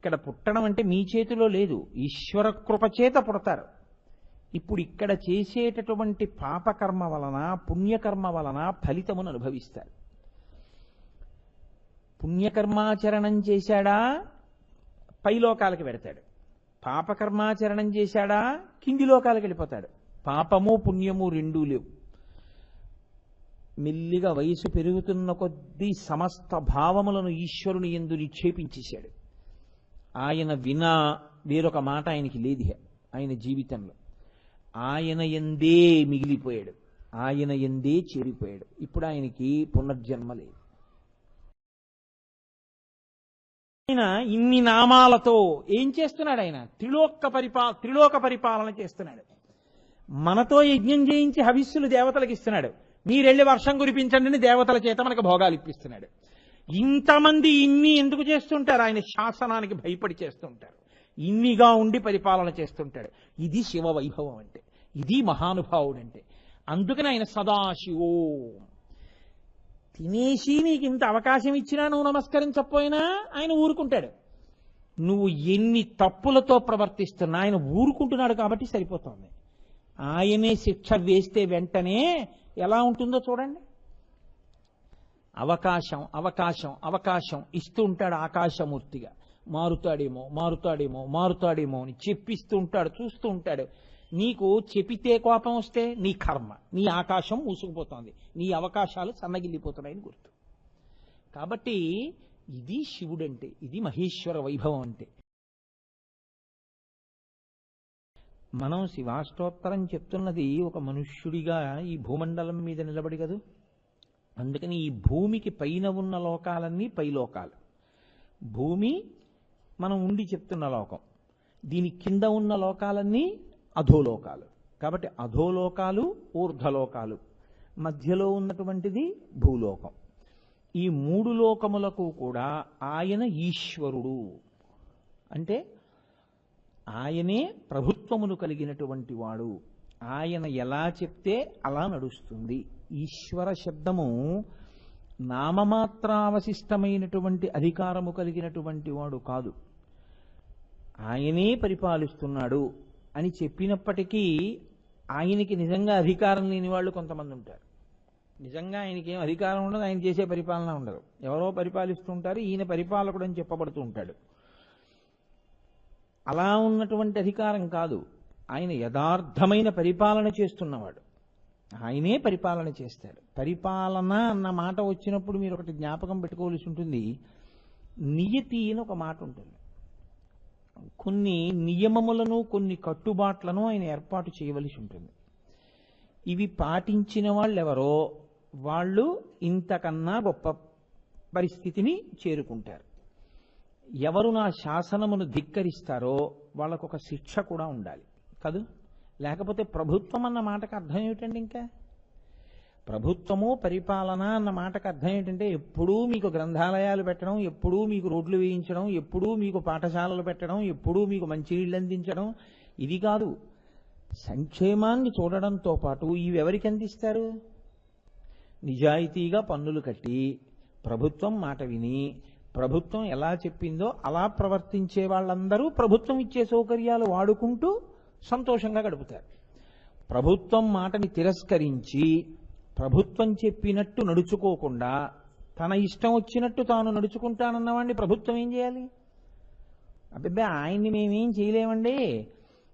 ఇక్కడ పుట్టడం అంటే మీ చేతిలో లేదు, ఈశ్వర కృప చేత పుడతారు. ఇప్పుడు ఇక్కడ చేసేటటువంటి పాపకర్మ వలన పుణ్యకర్మ వలన ఫలితమును అనుభవిస్తారు. పుణ్యకర్మాచరణం చేశాడా పైలోకాలకు వెడతాడు, పాపకర్మాచరణం చేశాడా కింది లోకాలకు వెళ్ళిపోతాడు. పాపము పుణ్యము రెండూ లేవు. మెల్లిగా వయసు పెరుగుతున్న కొద్దీ సమస్త భావములను ఈశ్వరుని యందు నిక్షేపించేశాడు. ఆయన వినా వేరొక మాట ఆయనకి లేదు ఆయన జీవితంలో. ఆయన యందే మిగిలిపోయాడు, ఆయన యందే చేరిపోయాడు. ఇప్పుడు ఆయనకి పునర్జన్మ లేదు. ఆయన ఇన్ని నామాలతో ఏం చేస్తున్నాడు? ఆయన త్రిలోక పరిపాలన చేస్తున్నాడు. మనతో యజ్ఞం చేయించి హవిస్సులు దేవతలకు ఇస్తున్నాడు. మీరెళ్ళి వర్షం కురిపించండి అని దేవతల చేత మనకు భోగాలు ఇప్పిస్తున్నాడు. ఇంతమంది ఇన్ని ఎందుకు చేస్తుంటారు? ఆయన శాసనానికి భయపడి చేస్తుంటారు. ఇన్నిగా ఉండి పరిపాలన చేస్తుంటాడు. ఇది శివ వైభవం అంటే, ఇది మహానుభావుడు అంటే. అందుకని ఆయన సదాశివో. తినేసి నీకు ఇంత అవకాశం ఇచ్చినా నువ్వు నమస్కరించకపోయినా ఆయన ఊరుకుంటాడు. నువ్వు ఎన్ని తప్పులతో ప్రవర్తిస్తున్నా ఆయన ఊరుకుంటున్నాడు కాబట్టి సరిపోతుంది. ఆయనే శిక్ష వేస్తే వెంటనే ఎలా ఉంటుందో చూడండి. అవకాశం అవకాశం అవకాశం ఇస్తూ ఉంటాడు. ఆకాశమూర్తిగా మారుతాడేమో మారుతాడేమో మారుతాడేమో అని చెప్పిస్తూ ఉంటాడు, చూస్తూ ఉంటాడు. నీకు చెప్పితే కోపం వస్తే నీ కర్మ, నీ ఆకాశం మూసుకుపోతుంది, నీ అవకాశాలు సన్నగిల్లిపోతున్నాయని గుర్తు. కాబట్టి ఇది శివుడంటే, ఇది మహేశ్వర వైభవం అంటే. మనం శివాష్టోత్తరం చెప్తున్నది ఒక మనుష్యుడిగా ఈ భూమండలం మీద నిలబడి కదూ. అందుకని ఈ భూమికి పైన ఉన్న లోకాలన్నీ పైలోకాలు. భూమి మనం ఉండి చెప్తున్న లోకం, దీని కింద ఉన్న లోకాలన్నీ అధోలోకాలు. కాబట్టి అధోలోకాలు ఊర్ధ్వలోకాలు, మధ్యలో ఉన్నటువంటిది భూలోకం. ఈ మూడు లోకములకు కూడా ఆయన ఈశ్వరుడు. అంటే ఆయనే ప్రభుత్వమును కలిగినటువంటి వాడు. ఆయన ఎలా చెప్తే అలా నడుస్తుంది. ఈశ్వర శబ్దము నామమాత్రావశిష్టమైనటువంటి అధికారము కలిగినటువంటి వాడు కాదు. ఆయనే పరిపాలిస్తున్నాడు అని చెప్పినప్పటికీ ఆయనకి నిజంగా అధికారం లేని వాళ్ళు కొంతమంది ఉంటారు. నిజంగా ఆయనకి ఏం అధికారం ఉండదు, ఆయన చేసే పరిపాలన ఉండదు. ఎవరో పరిపాలిస్తూ ఉంటారు, ఈయన పరిపాలకుడు అని చెప్పబడుతూ ఉంటాడు. అలా ఉన్నటువంటి అధికారం కాదు, ఆయన యథార్థమైన పరిపాలన చేస్తున్నవాడు. ఆయనే పరిపాలన చేస్తాడు. పరిపాలన అన్న మాట వచ్చినప్పుడు మీరు ఒకటి జ్ఞాపకం పెట్టుకోవాల్సి ఉంటుంది. నియతి అని ఒక మాట ఉంటుంది. కొన్ని నియమములను కొన్ని కట్టుబాట్లను ఆయన ఏర్పాటు చేయవలసి ఉంటుంది. ఇవి పాటించిన వాళ్ళు ఎవరో వాళ్ళు ఇంతకన్నా గొప్ప పరిస్థితిని చేరుకుంటారు. ఎవరు నా శాసనమును ధిక్కరిస్తారో వాళ్ళకొక శిక్ష కూడా ఉండాలి కదూ. లేకపోతే ప్రభుత్వం అన్న మాటకు అర్థం ఏమిటండి? ఇంకా ప్రభుత్వము పరిపాలన అన్న మాటకు అర్థం ఏంటంటే ఎప్పుడూ మీకు గ్రంథాలయాలు పెట్టడం, ఎప్పుడూ మీకు రోడ్లు వేయించడం, ఎప్పుడూ మీకు పాఠశాలలు పెట్టడం, ఎప్పుడూ మీకు మంచినీళ్ళు అందించడం, ఇది కాదు. సంక్షేమాన్ని చూడడంతో పాటు ఇవి ఎవరికి అందిస్తారు? నిజాయితీగా పన్నులు కట్టి ప్రభుత్వం మాట విని ప్రభుత్వం ఎలా చెప్పిందో అలా ప్రవర్తించే వాళ్ళందరూ ప్రభుత్వం ఇచ్చే సౌకర్యాలు వాడుకుంటూ సంతోషంగా గడుపుతారు. ప్రభుత్వం మాటని తిరస్కరించి ప్రభుత్వం చెప్పినట్టు నడుచుకోకుండా తన ఇష్టం వచ్చినట్టు తాను నడుచుకుంటానన్నవాడిని ప్రభుత్వం ఏం చేయాలి? అబ్బే ఆయన్ని మేమేం చేయలేమండి,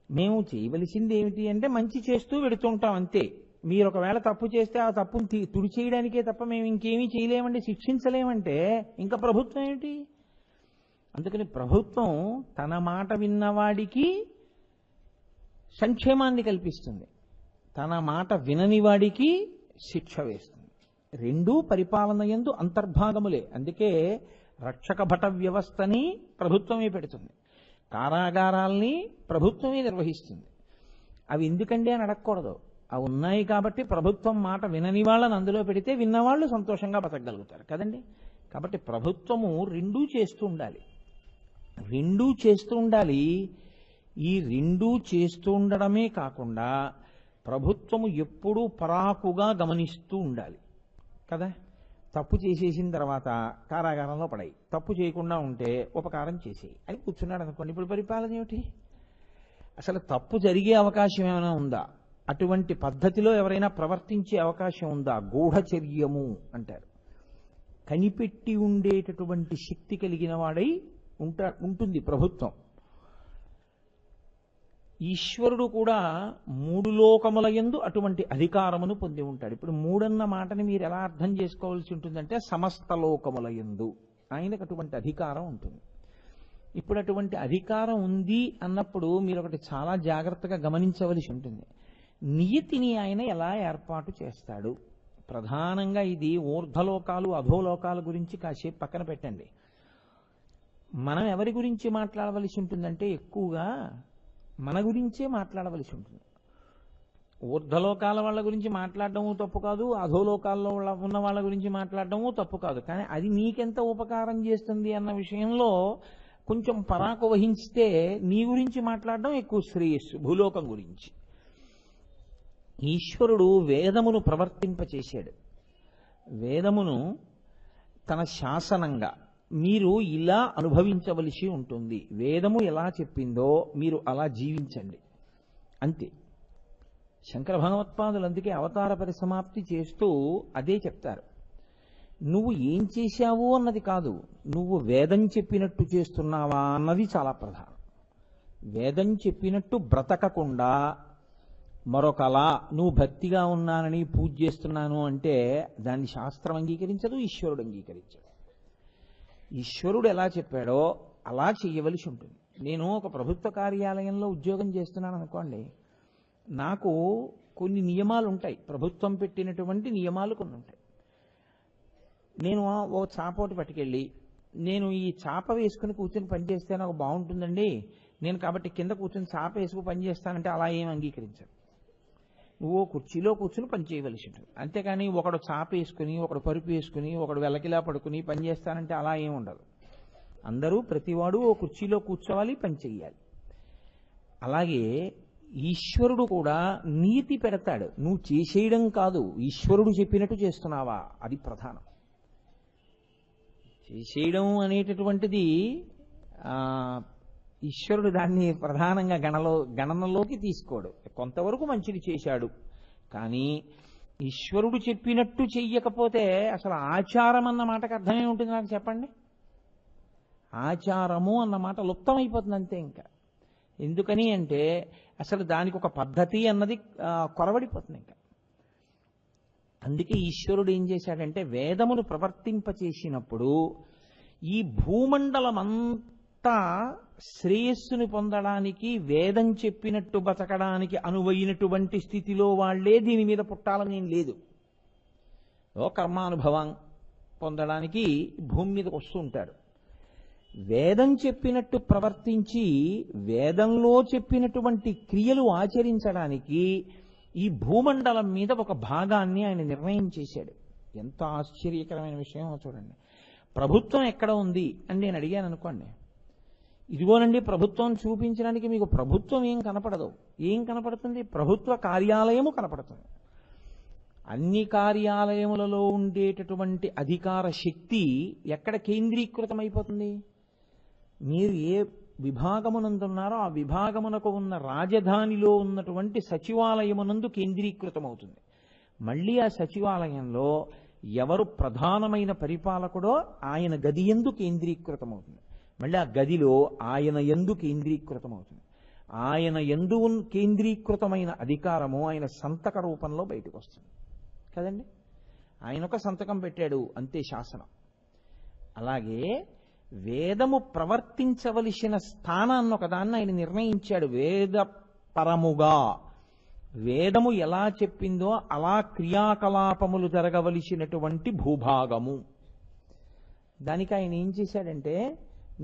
మేము చేయవలసింది ఏమిటి అంటే మంచి చేస్తూ వెడుతుంటాం అంతే. మీరు ఒకవేళ తప్పు చేస్తే ఆ తప్పును తుడిచేయడానికే తప్ప మేము ఇంకేమీ చేయలేమండి, శిక్షించలేమంటే ఇంకా ప్రభుత్వం ఏమిటి? అందుకని ప్రభుత్వం తన మాట విన్నవాడికి సంక్షేమాన్ని కల్పిస్తుంది, తన మాట వినని వాడికి శిక్ష వేస్తుంది. రెండూ పరిపాలన యందు అంతర్భాగములే. అందుకే రక్షక భట వ్యవస్థని ప్రభుత్వమే పెడుతుంది, కారాగారాల్ని ప్రభుత్వమే నిర్వహిస్తుంది. అవి ఎందుకండి అని అడగకూడదు, అవి ఉన్నాయి కాబట్టి ప్రభుత్వం మాట వినని వాళ్ళని అందులో పెడితే విన్నవాళ్ళు సంతోషంగా బతకగలుగుతారు కదండి. కాబట్టి ప్రభుత్వము రెండూ చేస్తూ ఉండాలి, రెండూ చేస్తూ ఉండాలి. ఈ రెండూ చేస్తూ ఉండడమే కాకుండా ప్రభుత్వము ఎప్పుడూ పరాకుగా గమనిస్తూ ఉండాలి కదా. తప్పు చేసేసిన తర్వాత కారాగారంలో పడాయి, తప్పు చేయకుండా ఉంటే ఉపకారం చేసేయి అని కూర్చున్నాడు అనుకోండి. ఇప్పుడు పరిపాలన ఏమిటి? అసలు తప్పు జరిగే అవకాశం ఏమైనా ఉందా? అటువంటి పద్ధతిలో ఎవరైనా ప్రవర్తించే అవకాశం ఉందా? గూఢచర్యము అంటారు. కనిపెట్టి ఉండేటటువంటి శక్తి కలిగిన వాడై ఉంటుంది ప్రభుత్వం. ఈశ్వరుడు కూడా మూడు లోకముల యందు అటువంటి అధికారమును పొంది ఉంటాడు. ఇప్పుడు మూడన్న మాటని మీరు ఎలా అర్థం చేసుకోవాల్సి ఉంటుందంటే సమస్త లోకముల యందు ఆయనకు అటువంటి అధికారం ఉంటుంది. ఇప్పుడు అటువంటి అధికారం ఉంది అన్నప్పుడు మీరు ఒకటి చాలా జాగ్రత్తగా గమనించవలసి ఉంటుంది. నియతిని ఆయన ఎలా ఏర్పాటు చేస్తాడు? ప్రధానంగా ఇది ఊర్ధ్వలోకాలు అధోలోకాల గురించి కాసేపు పక్కన పెట్టండి. మనం ఎవరి గురించి మాట్లాడవలసి ఉంటుందంటే ఎక్కువగా మన గురించే మాట్లాడవలసి ఉంటుంది. ఊర్ధ్వలోకాల వాళ్ళ గురించి మాట్లాడడము తప్పు కాదు, అధోలోకాల్లో ఉన్న వాళ్ళ గురించి మాట్లాడడము తప్పు కాదు. కానీ అది నీకెంత ఉపకారం చేస్తుంది అన్న విషయంలో కొంచెం పరాకు వహించితే నీ గురించి మాట్లాడడం ఎక్కువ శ్రేయస్సు. భూలోకం గురించి ఈశ్వరుడు వేదమును ప్రవర్తింపచేశాడు. వేదమును తన శాసనంగా మీరు ఇలా అనుభవించవలసి ఉంటుంది. వేదము ఎలా చెప్పిందో మీరు అలా జీవించండి అంతే. శంకర భగవత్పాదులు అందుకే అవతార పరిసమాప్తి చేస్తూ అదే చెప్తారు. నువ్వు ఏం చేశావు అన్నది కాదు, నువ్వు వేదం చెప్పినట్టు చేస్తున్నావా అన్నది చాలా ప్రధానం. వేదం చెప్పినట్టు బ్రతకకుండా మరొకలా నువ్వు భక్తిగా ఉన్నానని పూజ చేస్తున్నాను అంటే దాన్ని శాస్త్రం అంగీకరించదు, ఈశ్వరుడు అంగీకరించడు. ఈశ్వరుడు ఎలా చెప్పాడో అలా చేయవలసి ఉంటుంది. నేను ఒక ప్రభుత్వ కార్యాలయంలో ఉద్యోగం చేస్తున్నాను అనుకోండి, నాకు కొన్ని నియమాలు ఉంటాయి, ప్రభుత్వం పెట్టినటువంటి నియమాలు కొన్ని ఉంటాయి. నేను ఓ చాపోటి పట్టుకెళ్ళి నేను ఈ చాప వేసుకుని కూర్చొని పనిచేస్తే నాకు బాగుంటుందండి, నేను కాబట్టి కింద కూర్చొని చాప వేసుకుని పనిచేస్తానంటే అలా ఏం అంగీకరించరు. నువ్వు కుర్చీలో కూర్చుని పని చేయవలసి ఉంటుంది. అంతేకాని ఒకడు చాప వేసుకుని, ఒకడు పరుపు వేసుకుని, ఒకడు వెలకిలా పడుకుని పని చేస్తానంటే అలా ఏం ఉండదు. అందరూ ప్రతివాడు ఓ కుర్చీలో కూర్చోవాలి, పని చెయ్యాలి. అలాగే ఈశ్వరుడు కూడా నీతి పెడతాడు. నువ్వు చేసేయడం కాదు, ఈశ్వరుడు చెప్పినట్టు చేస్తున్నావా అది ప్రధానం. చేసేయడం అనేటటువంటిది ఈశ్వరుడు దాన్ని ప్రధానంగా గణనలోకి తీసుకోడు. కొంతవరకు మంచిది చేశాడు, కానీ ఈశ్వరుడు చెప్పినట్టు చెయ్యకపోతే అసలు ఆచారం అన్న మాటకు అర్థమే ఉంటుంది నాకు చెప్పండి. ఆచారము అన్న మాట లుప్తమైపోతుంది అంతే. ఇంకా ఎందుకని అంటే అసలు దానికి ఒక పద్ధతి అన్నది కొరవడిపోతుంది. ఇంకా అందుకే ఈశ్వరుడు ఏం చేశాడంటే వేదమును ప్రవర్తింపచేసినప్పుడు ఈ భూమండలమంతా శ్రేయస్సుని పొందడానికి, వేదం చెప్పినట్టు బతకడానికి అనువైనటువంటి స్థితిలో వాళ్లే దీని మీద పుట్టాలని ఏం లేదు. కర్మానుభవం పొందడానికి భూమి మీదకి వస్తూ ఉంటాడు. వేదం చెప్పినట్టు ప్రవర్తించి వేదంలో చెప్పినటువంటి క్రియలు ఆచరించడానికి ఈ భూమండలం మీద ఒక భాగాన్ని ఆయన నిర్ణయం చేశాడు. ఎంత ఆశ్చర్యకరమైన విషయం చూడండి. ప్రభుత్వం ఎక్కడ ఉంది అని నేను అడిగాను అనుకోండి, ఇదిగోనండి ప్రభుత్వం చూపించడానికి మీకు ప్రభుత్వం ఏం కనపడదు. ఏం కనపడుతుంది? ప్రభుత్వ కార్యాలయము కనపడుతుంది. అన్ని కార్యాలయములలో ఉండేటటువంటి అధికార శక్తి ఎక్కడ కేంద్రీకృతమైపోతుంది? మీరు ఏ విభాగమునందున్నారో ఆ విభాగమునకు ఉన్న రాజధానిలో ఉన్నటువంటి సచివాలయమునందు కేంద్రీకృతమవుతుంది. మళ్ళీ ఆ సచివాలయంలో ఎవరు ప్రధానమైన పరిపాలకుడో ఆయన గది యందు కేంద్రీకృతమవుతుంది. మళ్ళీ ఆ గదిలో ఆయన యందు కేంద్రీకృతమవుతుంది. ఆయన యందు కేంద్రీకృతమైన అధికారము ఆయన సంతక రూపంలో బయటకు వస్తుంది కదండి. ఆయన ఒక సంతకం పెట్టాడు అంతే, శాసనం. అలాగే వేదము ప్రవర్తించవలసిన స్థానాన్ని ఒకదాన్ని ఆయన నిర్ణయించాడు. వేద పరముగా వేదము ఎలా చెప్పిందో అలా క్రియాకలాపములు జరగవలసినటువంటి భూభాగము. దానికి ఆయన ఏం చేశాడంటే,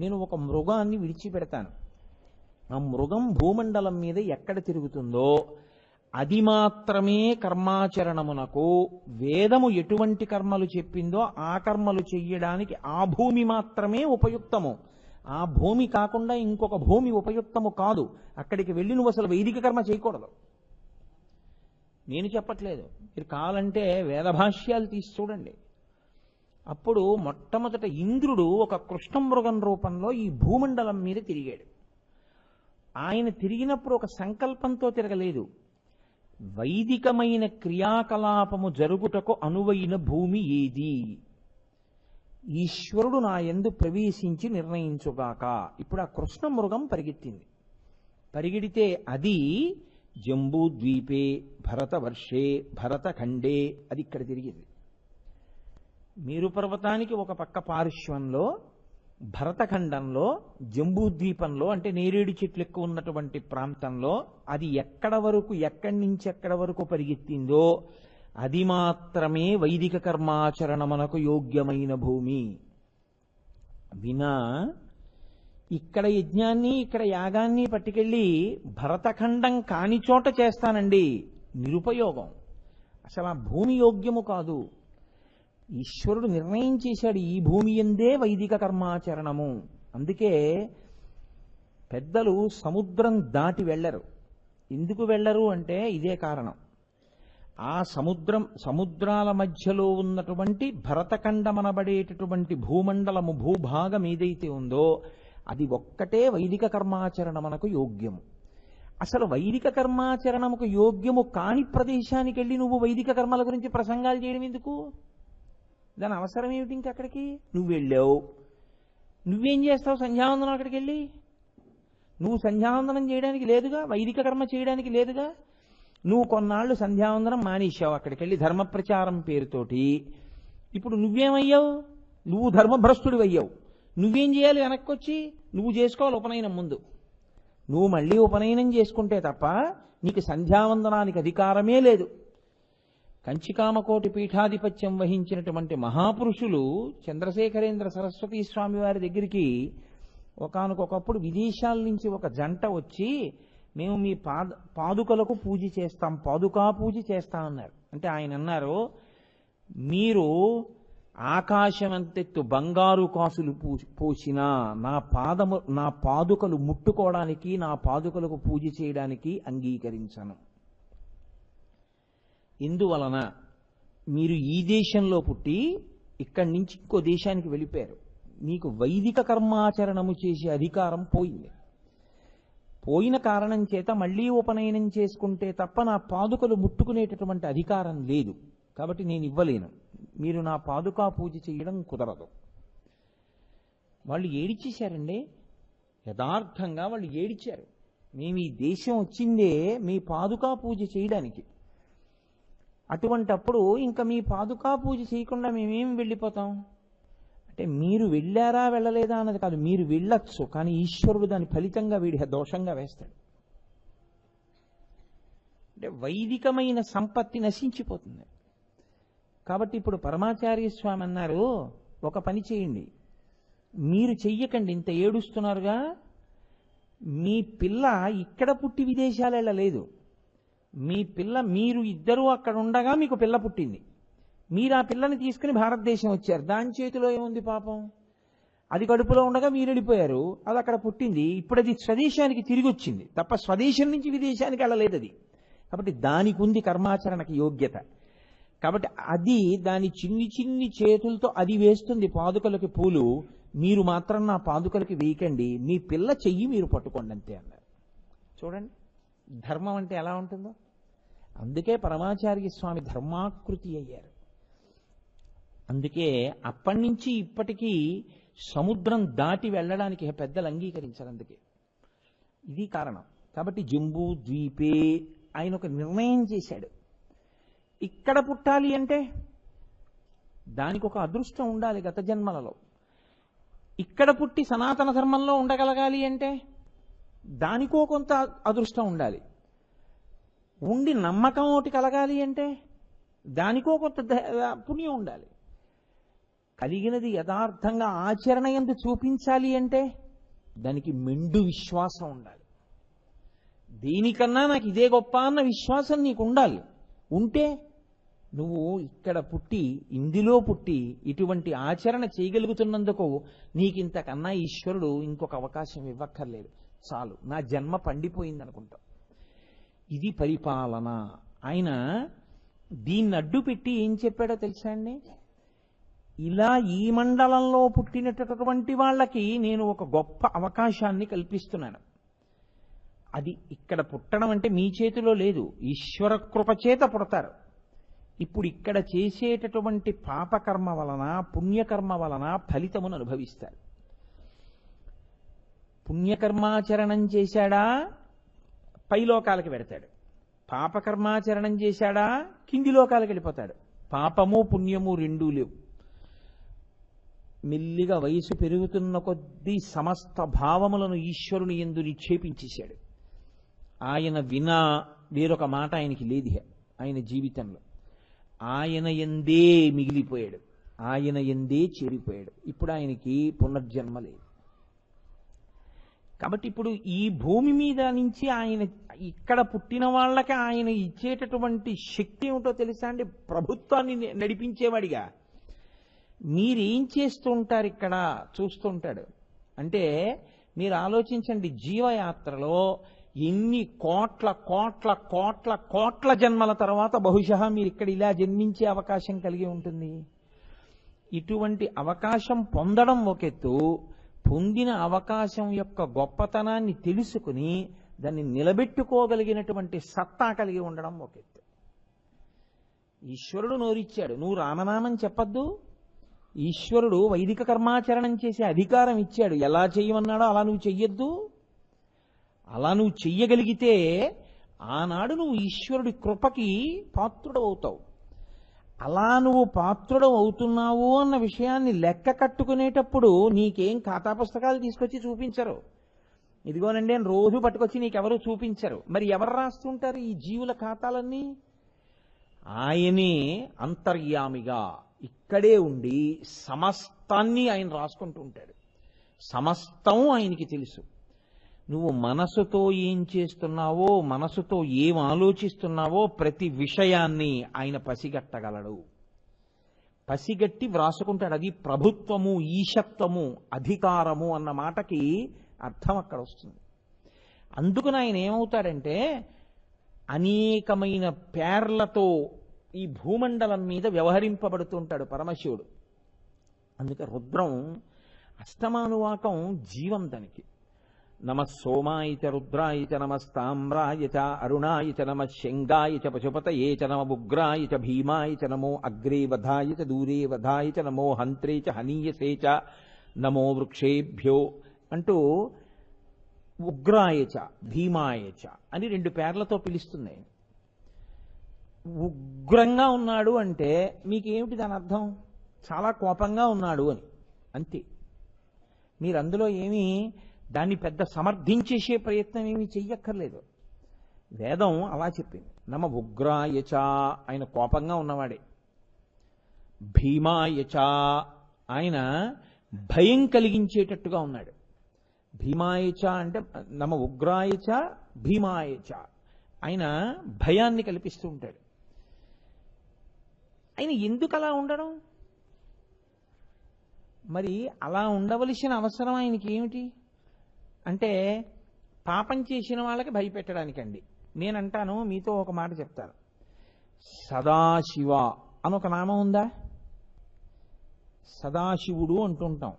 నేను ఒక మృగాన్ని విడిచిపెడతాను, ఆ మృగం భూమండలం మీద ఎక్కడ తిరుగుతుందో అది మాత్రమే కర్మాచరణమునకు, వేదము ఎటువంటి కర్మలు చెప్పిందో ఆ కర్మలు చెయ్యడానికి ఆ భూమి మాత్రమే ఉపయుక్తము. ఆ భూమి కాకుండా ఇంకొక భూమి ఉపయుక్తము కాదు. అక్కడికి వెళ్ళి నువ్వు అసలు వైదిక కర్మ చేయకూడదు. నేను చెప్పట్లేదు, మీరు కావాలంటే వేదభాష్యాలు తీసి చూడండి. అప్పుడు మొట్టమొదట ఇంద్రుడు ఒక కృష్ణమృగం రూపంలో ఈ భూమండలం మీద తిరిగాడు. ఆయన తిరిగినప్పుడు ఒక సంకల్పంతో తిరగలేదు. వైదికమైన క్రియాకలాపము జరుగుటకు అనువైన భూమి ఏది, ఈశ్వరుడు నా యందు ప్రవేశించి నిర్ణయించుగాక. ఇప్పుడు ఆ కృష్ణమృగం పరిగెత్తింది. పరిగెడితే అది జంబూద్వీపే భరతవర్షే భరతఖండే, అది ఇక్కడ తిరిగింది. మేరు పర్వతానికి ఒక పక్క పార్శ్వంలో, భరతఖండంలో, జంబూద్వీపంలో అంటే నేరేడు చెట్లు ఎక్కువ ఉన్నటువంటి ప్రాంతంలో అది ఎక్కడి నుంచి ఎక్కడి వరకు పరిగెత్తిందో అది మాత్రమే వైదిక కర్మాచరణమునకు యోగ్యమైన భూమి. వినా ఇక్కడ యజ్ఞాన్ని ఇక్కడ యాగాన్ని పట్టుకెళ్ళి భరతఖండం కాని చోట చేస్తానండి, నిరుపయోగం. అసలు ఆ భూమి యోగ్యము కాదు. ఈశ్వరుడు నిర్ణయం చేశాడు ఈ భూమి ఎందే వైదిక కర్మాచరణము. అందుకే పెద్దలు సముద్రం దాటి వెళ్ళరు. ఎందుకు వెళ్ళరు అంటే ఇదే కారణం. ఆ సముద్రాల మధ్యలో ఉన్నటువంటి భరతఖండమనబడేటటువంటి భూమండలము, భూభాగం ఏదైతే ఉందో అది ఒక్కటే వైదిక కర్మాచరణమునకు యోగ్యము. అసలు వైదిక కర్మాచరణముకు యోగ్యము కాని ప్రదేశానికి వెళ్ళి నువ్వు వైదిక కర్మల గురించి ప్రసంగాలు చేయడం ఎందుకు? దాని అవసరం ఏమిటి? ఇంకక్కడికి నువ్వు వెళ్ళావు, నువ్వేం చేస్తావు? సంధ్యావందనం అక్కడికి వెళ్ళి నువ్వు సంధ్యావందనం చేయడానికి లేదుగా, వైదిక కర్మ చేయడానికి లేదుగా. నువ్వు కొన్నాళ్ళు సంధ్యావందనం మానేశావు అక్కడికి వెళ్ళి ధర్మ ప్రచారం పేరుతోటి. ఇప్పుడు నువ్వేమయ్యావు? నువ్వు ధర్మభ్రష్టుడు అయ్యావు. నువ్వేం చేయాలి? వెనక్కొచ్చి నువ్వు చేసుకోవాలి ఉపనయనం ముందు. నువ్వు మళ్ళీ ఉపనయనం చేసుకుంటే తప్ప నీకు సంధ్యావందనానికి అధికారమే లేదు. కంచికామకోటి పీఠాధిపత్యం వహించినటువంటి మహాపురుషులు చంద్రశేఖరేంద్ర సరస్వతీ స్వామి వారి దగ్గరికి ఒకానొకప్పుడు విదేశాల నుంచి ఒక జంట వచ్చి, మేము మీ పాదుకలకు పూజ చేస్తాం, పాదుకా పూజ చేస్తామన్నారు. అంటే ఆయన అన్నారు, మీరు ఆకాశమంతెత్తు బంగారు కాసులు పోసినా నా పాదుకలు ముట్టుకోవడానికి, నా పాదుకలకు పూజ చేయడానికి అంగీకరించను. ఎందువలన? మీరు ఈ దేశంలో పుట్టి ఇక్కడి నుంచి ఇంకో దేశానికి వెళ్ళిపోయారు. మీకు వైదిక కర్మాచరణము చేసే అధికారం పోయింది. పోయిన కారణం చేత మళ్ళీ ఉపనయనం చేసుకుంటే తప్ప నా పాదుకలు ముట్టుకునేటటువంటి అధికారం లేదు. కాబట్టి నేను ఇవ్వలేను. మీరు నా పాదుకా పూజ చేయడం కుదరదు. వాళ్ళు ఏడిచేశారండి. యథార్థంగా వాళ్ళు ఏడిచారు. మేము ఈ దేశం వచ్చిందే మీ పాదుకా పూజ చేయడానికి. అటువంటప్పుడు ఇంకా మీ పాదుకా పూజ చేయకుండా మేమేం వెళ్ళిపోతాం అంటే, మీరు వెళ్ళారా వెళ్ళలేదా అన్నది కాదు, మీరు వెళ్ళొచ్చు, కానీ ఈశ్వరుడు దాని ఫలితంగా వీడి దోషంగా వేస్తాడు. అంటే వైదికమైన సంపత్తి నశించిపోతుంది. కాబట్టి ఇప్పుడు పరమాచార్య స్వామి అన్నారు, ఒక పని చేయండి, మీరు చెయ్యకండి, ఇంత ఏడుస్తున్నారుగా, మీ పిల్ల ఇక్కడ పుట్టి విదేశాలు వెళ్ళలేదు. మీ పిల్ల, మీరు ఇద్దరూ అక్కడ ఉండగా మీకు పిల్ల పుట్టింది. మీరు ఆ పిల్లని తీసుకుని భారతదేశం వచ్చారు. దాని చేతిలో ఏముంది పాపం? అది కడుపులో ఉండగా మీరు వెళ్ళిపోయారు, అది అక్కడ పుట్టింది. ఇప్పుడు అది స్వదేశానికి తిరిగి వచ్చింది తప్ప స్వదేశం నుంచి విదేశానికి వెళ్ళలేదు అది. కాబట్టి దానికి ఉంది కర్మాచరణకి యోగ్యత. కాబట్టి అది దాని చిన్ని చిన్ని చేతులతో అది వేస్తుంది పాదుకలకి పూలు. మీరు మాత్రం నా పాదుకలకి వేయకండి, మీ పిల్ల చెయ్యి మీరు పట్టుకోండి అంతే అన్నారు. చూడండి ధర్మం అంటే ఎలా ఉంటుందో. అందుకే పరమాచార్య స్వామి ధర్మాకృతి అయ్యారు. అందుకే అప్పటి నుంచి ఇప్పటికీ సముద్రం దాటి వెళ్ళడానికి పెద్దలు అంగీకరించారు. అందుకే ఇది కారణం. కాబట్టి జంబూ ద్వీపే ఆయన ఒక నిర్ణయం చేశాడు. ఇక్కడ పుట్టాలి అంటే దానికి ఒక అదృష్టం ఉండాలి గత జన్మలలో. ఇక్కడ పుట్టి సనాతన ధర్మంలో ఉండగలగాలి అంటే దానికో కొంత అదృష్టం ఉండాలి. ఉండి నమ్మకం ఒకటి కలగాలి అంటే దానికో కొంత పుణ్యం ఉండాలి. కలిగినది యథార్థంగా ఆచరణ యందు చూపించాలి అంటే దానికి మెండు విశ్వాసం ఉండాలి. దేనికన్నా నాకు ఇదే గొప్ప అన్న విశ్వాసం నీకు ఉండాలి. ఉంటే నువ్వు ఇక్కడ పుట్టి, ఇందులో పుట్టి ఇటువంటి ఆచరణ చేయగలుగుతున్నందుకు నీకింతకన్నా ఈశ్వరుడు ఇంకొక అవకాశం ఇవ్వక్కర్లేదు, చాలు, నా జన్మ పండిపోయింది అనుకుంటావు. ఇది పరిపాలన. ఆయన దీన్ని అడ్డు పెట్టి ఏం చెప్పాడో తెలుసా అండి? ఇలా ఈ మండలంలో పుట్టినటువంటి వాళ్ళకి నేను ఒక గొప్ప అవకాశాన్ని కల్పిస్తున్నాను. అది ఇక్కడ పుట్టడం అంటే మీ చేతిలో లేదు, ఈశ్వర కృప చేత పుడతారు. ఇప్పుడు ఇక్కడ చేసేటటువంటి పాపకర్మ వలన పుణ్యకర్మ వలన ఫలితమును అనుభవిస్తారు. పుణ్యకర్మాచరణం చేశాడా పైలోకాలకి వెడతాడు, పాపకర్మాచరణం చేశాడా కింది లోకాలకు వెళ్ళిపోతాడు. పాపము పుణ్యము రెండూ లేవు. మెల్లిగా వయసు పెరుగుతున్న కొద్దీ సమస్త భావములను ఈశ్వరుని యందు నిక్షేపించేశాడు. ఆయన వినా వేరొక మాట ఆయనకి లేదు ఆయన జీవితంలో. ఆయన యందే మిగిలిపోయాడు, ఆయన యందే చేరిపోయాడు. ఇప్పుడు ఆయనకి పునర్జన్మ లేదు. కాబట్టి ఇప్పుడు ఈ భూమి మీద నుంచి ఆయన ఇక్కడ పుట్టిన వాళ్ళకి ఆయన ఇచ్చేటటువంటి శక్తి ఏమిటో తెలుసా అండి? ప్రభుత్వాన్ని నడిపించేవాడిగా. మీరేం చేస్తూ ఉంటారు ఇక్కడ చూస్తుంటాడు. అంటే మీరు ఆలోచించండి, జీవయాత్రలో ఎన్ని కోట్ల కోట్ల కోట్ల కోట్ల జన్మల తర్వాత బహుశా మీరు ఇక్కడ ఇలా జన్మించే అవకాశం కలిగి ఉంటుంది. ఇటువంటి అవకాశం పొందడం ఒక ఎత్తు, పొందిన అవకాశం యొక్క గొప్పతనాన్ని తెలుసుకుని దాన్ని నిలబెట్టుకోగలిగినటువంటి సత్తా కలిగి ఉండడం ఒక ఎత్తు. ఈశ్వరుడు నోరిచ్చాడు, నువ్వు రామనామం చెప్పద్దు. ఈశ్వరుడు వైదిక కర్మాచరణం చేసే అధికారం ఇచ్చాడు, ఎలా చేయమన్నాడో అలా నువ్వు చెయ్యొద్దు. అలా నువ్వు చెయ్యగలిగితే ఆనాడు నువ్వు ఈశ్వరుడి కృపకి పాత్రుడు అవుతావు. అలా నువ్వు పాత్రుడు అవుతున్నావు అన్న విషయాన్ని లెక్క కట్టుకునేటప్పుడు నీకేం ఖాతా పుస్తకాలు తీసుకొచ్చి చూపించరు. ఇదిగోనండి అని రోజు పట్టుకొచ్చి నీకెవరు చూపించరు. మరి ఎవరు రాస్తుంటారు ఈ జీవుల ఖాతాలన్నీ? ఆయనే అంతర్యామిగా ఇక్కడే ఉండి సమస్తాన్ని ఆయన రాసుకుంటూ ఉంటాడు. సమస్తం ఆయనకి తెలుసు. నువ్వు మనసుతో ఏం చేస్తున్నావో, మనసుతో ఏం ఆలోచిస్తున్నావో ప్రతి విషయాన్ని ఆయన పసిగట్టగలడు. పసిగట్టి వ్రాసుకుంటాడు. అది ప్రభుత్వము, ఈశత్వము, అధికారము అన్న మాటకి అర్థం అక్కడ వస్తుంది. అందుకని ఆయన ఏమవుతాడంటే అనేకమైన పేర్లతో ఈ భూమండలం మీద వ్యవహరింపబడుతుంటాడు పరమశివుడు. అందుకే రుద్రం అష్టమానువాకం జీవం దానికి. నమ సోమాయ చ రుద్రాయ చ నమస్తామ్రాయ చ అరుణాయ చ నమ శంగాయ చ పశుపతయే చ నమ ఉగ్రాయ చ భీమాయ చ నమో అగ్రే వధాయ చ దూరే వధాయ చ నమో హంత్రే చ హనీయసే చ నమో వృక్షేభ్యో అంటూ ఉగ్రాయ చ భీమాయ చ అని రెండు పేర్లతో పిలుస్తుంది. ఉగ్రంగా ఉన్నాడు అంటే మీకేమిటి దాని అర్థం? చాలా కోపంగా ఉన్నాడు అని, అంతే. మీరు అందులో ఏమీ దాన్ని పెద్ద సమర్థించేసే ప్రయత్నం ఏమీ చెయ్యక్కర్లేదు. వేదం అలా చెప్పింది. నమ ఉగ్రాయచ, ఆయన కోపంగా ఉన్నవాడే. భీమాయచ, ఆయన భయం కలిగించేటట్టుగా ఉన్నాడు. భీమాయచ అంటే నమ ఉగ్రాయచ భీమాయచ, ఆయన భయాన్ని కల్పిస్తూ ఉంటాడు. ఆయన ఎందుకు అలా ఉండడం? మరి అలా ఉండవలసిన అవసరం ఆయనకి ఏమిటి అంటే పాపం చేసిన వాళ్ళకి భయపెట్టడానికండి. నేనంటాను, మీతో ఒక మాట చెప్తాను. సదాశివ అని ఒక నామం ఉందా? సదాశివుడు అంటుంటాం.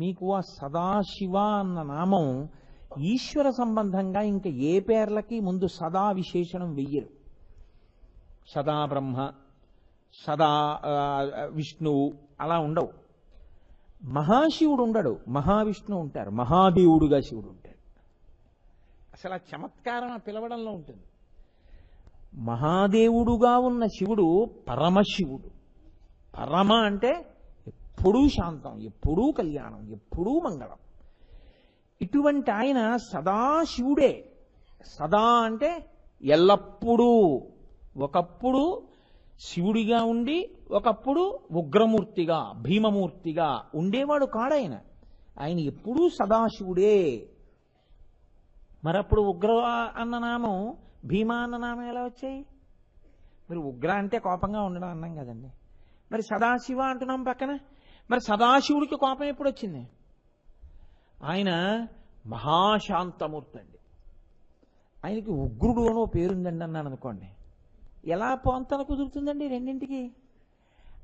మీకు ఆ సదాశివ అన్న నామం ఈశ్వర సంబంధంగా ఇంకా ఏ పేర్లకి ముందు సదా విశేషణం వెయ్యరు. సదా బ్రహ్మ, సదా విష్ణువు అలా ఉండవు. మహాశివుడు ఉండడు, మహావిష్ణువు ఉంటారు. మహాదేవుడుగా శివుడు ఉంటాడు. అసలు ఆ చమత్కారం ఆ పిలవడంలో ఉంటుంది. మహాదేవుడుగా ఉన్న శివుడు పరమశివుడు. పరమ అంటే ఎప్పుడూ శాంతం, ఎప్పుడూ కళ్యాణం, ఎప్పుడూ మంగళం. ఇటువంటి ఆయన సదాశివుడే. సదా అంటే ఎల్లప్పుడూ. ఒకప్పుడు శివుడిగా ఉండి ఒకప్పుడు ఉగ్రమూర్తిగా భీమమూర్తిగా ఉండేవాడు కాడాయన. ఆయన ఎప్పుడూ సదాశివుడే. మరప్పుడు ఉగ్ర అన్న నామం, భీమా అన్న నామం ఎలా వచ్చాయి? మరి ఉగ్ర అంటే కోపంగా ఉండడం అన్నాం కదండి. మరి సదాశివ అంటున్నాం పక్కన. మరి సదాశివుడికి కోపం ఎప్పుడు వచ్చింది? ఆయన మహాశాంతమూర్తి అండి. ఆయనకి ఉగ్రుడు అనో పేరుందండి అన్నాను అనుకోండి, ఎలా పొంతన కుదురుతుందండి రెండింటికి?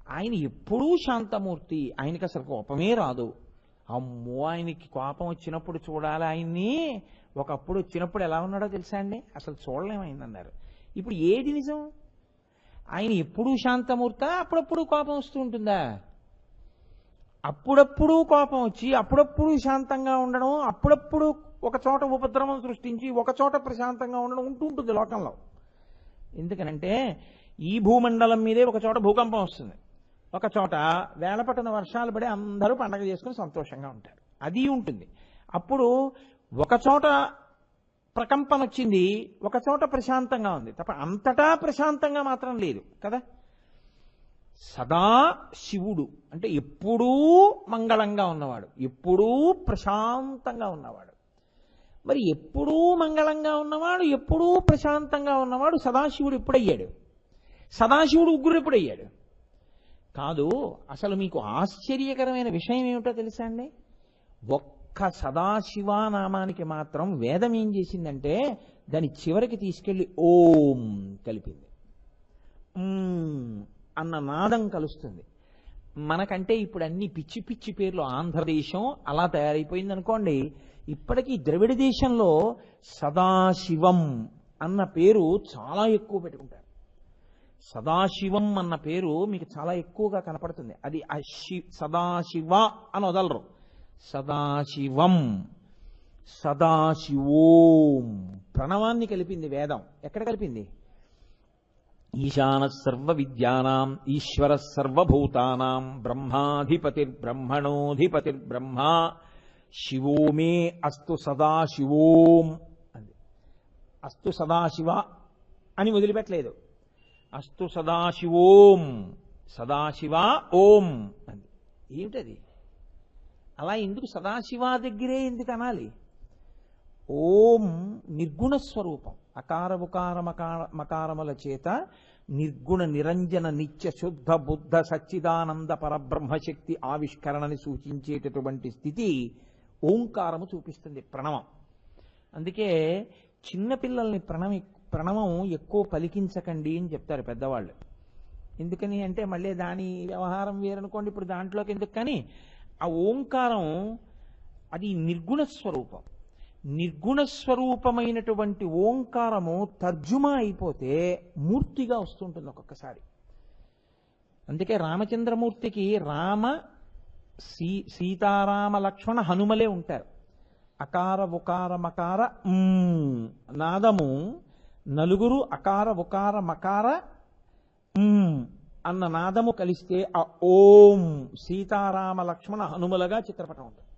ఆయన ఎప్పుడూ శాంతమూర్తి, ఆయనకి అసలు కోపమే రాదు. అమ్మో, ఆయనకి కోపం వచ్చినప్పుడు చూడాలి ఆయన్ని. ఒకప్పుడు వచ్చినప్పుడు ఎలా ఉన్నాడో తెలుసా అండి, అసలు చూడలేమైందన్నారు. ఇప్పుడు ఏది నిజం? ఆయన ఎప్పుడూ శాంతమూర్తా, అప్పుడప్పుడు కోపం వస్తూ ఉంటుందా? అప్పుడప్పుడు కోపం వచ్చి అప్పుడప్పుడు శాంతంగా ఉండడం, అప్పుడప్పుడు ఒక చోట ఉపద్రవం సృష్టించి ఒక చోట ప్రశాంతంగా ఉండడం ఉంటూ ఉంటుంది లోకంలో. ఎందుకనంటే ఈ భూమండలం మీదే ఒక చోట భూకంపం వస్తుంది, ఒక చోట వేళపట్టణ వర్షాలు పడి అందరూ పండగ చేసుకుని సంతోషంగా ఉంటారు, అది ఉంటుంది. అప్పుడు ఒక చోట ప్రకంపన వచ్చింది, ఒక చోట ప్రశాంతంగా ఉంది తప్ప అంతటా ప్రశాంతంగా మాత్రం లేదు కదా. సదా శివుడు అంటే ఎప్పుడూ మంగళంగా ఉన్నవాడు, ఎప్పుడూ ప్రశాంతంగా ఉన్నవాడు. మరి ఎప్పుడూ మంగళంగా ఉన్నవాడు, ఎప్పుడూ ప్రశాంతంగా ఉన్నవాడు సదాశివుడు ఎప్పుడయ్యాడు? సదాశివుడు ఉగ్రుడు ఎప్పుడయ్యాడు? కాదు. అసలు మీకు ఆశ్చర్యకరమైన విషయం ఏమిటో తెలుసా అండి? ఒక్క సదాశివానామానికి మాత్రం వేదం ఏం చేసిందంటే దాని చివరికి తీసుకెళ్లి ఓం కలిపింది. అన్న నాదం కలుస్తుంది. మనకంటే ఇప్పుడు అన్ని పిచ్చి పిచ్చి పేర్లు, ఆంధ్రదేశం అలా తయారైపోయింది అనుకోండి. ఇప్పటికీ ద్రవిడ దేశంలో సదాశివం అన్న పేరు చాలా ఎక్కువ పెట్టుకుంటారు. సదాశివం అన్న పేరు మీకు చాలా ఎక్కువగా కనపడుతుంది. అది సదాశివ అని వదలరు, సదాశివం, సదాశివోం ప్రణవాన్ని కలిపింది వేదం. ఎక్కడ కలిపింది? ఈశాన సర్వ విద్యానాం ఈశ్వర సర్వభూతానాం బ్రహ్మాధిపతిర్బ్రహ్మణోధిపతిర్బ్రహ్మ శివో మే అస్తు సదాశివోం. అది అస్తు సదాశివ అని వదిలిపెట్టలేదు, అస్తు సదాశివోం, సదాశివ ఓం అది. ఏమిటది? అలా ఎందుకు సదాశివ దగ్గరే ఎందుకు అనాలి? ఓం నిర్గుణ స్వరూపం, అకార ఉకార మకారముల చేత నిర్గుణ నిరంజన నిత్య శుద్ధ బుద్ధ సచ్చిదానంద పరబ్రహ్మశక్తి ఆవిష్కరణని సూచించేటటువంటి స్థితి ఓంకారము చూపిస్తుంది, ప్రణవం. అందుకే చిన్నపిల్లల్ని ప్రణవం ఎక్కువ పలికించకండి అని చెప్తారు పెద్దవాళ్ళు. ఎందుకని అంటే మళ్ళీ దాని వ్యవహారం వేరనుకోండి, ఇప్పుడు దాంట్లోకి ఎందుకు. కానీ ఆ ఓంకారం అది నిర్గుణ స్వరూపం. నిర్గుణ స్వరూపమైనటువంటి ఓంకారము తర్జుమా అయిపోతే మూర్తిగా వస్తుంటుంది ఒక్కొక్కసారి. అందుకే రామచంద్రమూర్తికి రామ సీతారామ లక్ష్మణ హనుమలే ఉంటారు. అకార ఉకార మకార నాదము నలుగురు అకార ఉకార మకార అన్న నాదము కలిస్తే ఆ ఓం సీతారామ లక్ష్మణ హనుమలుగా చిత్రపటం ఉంటుంది.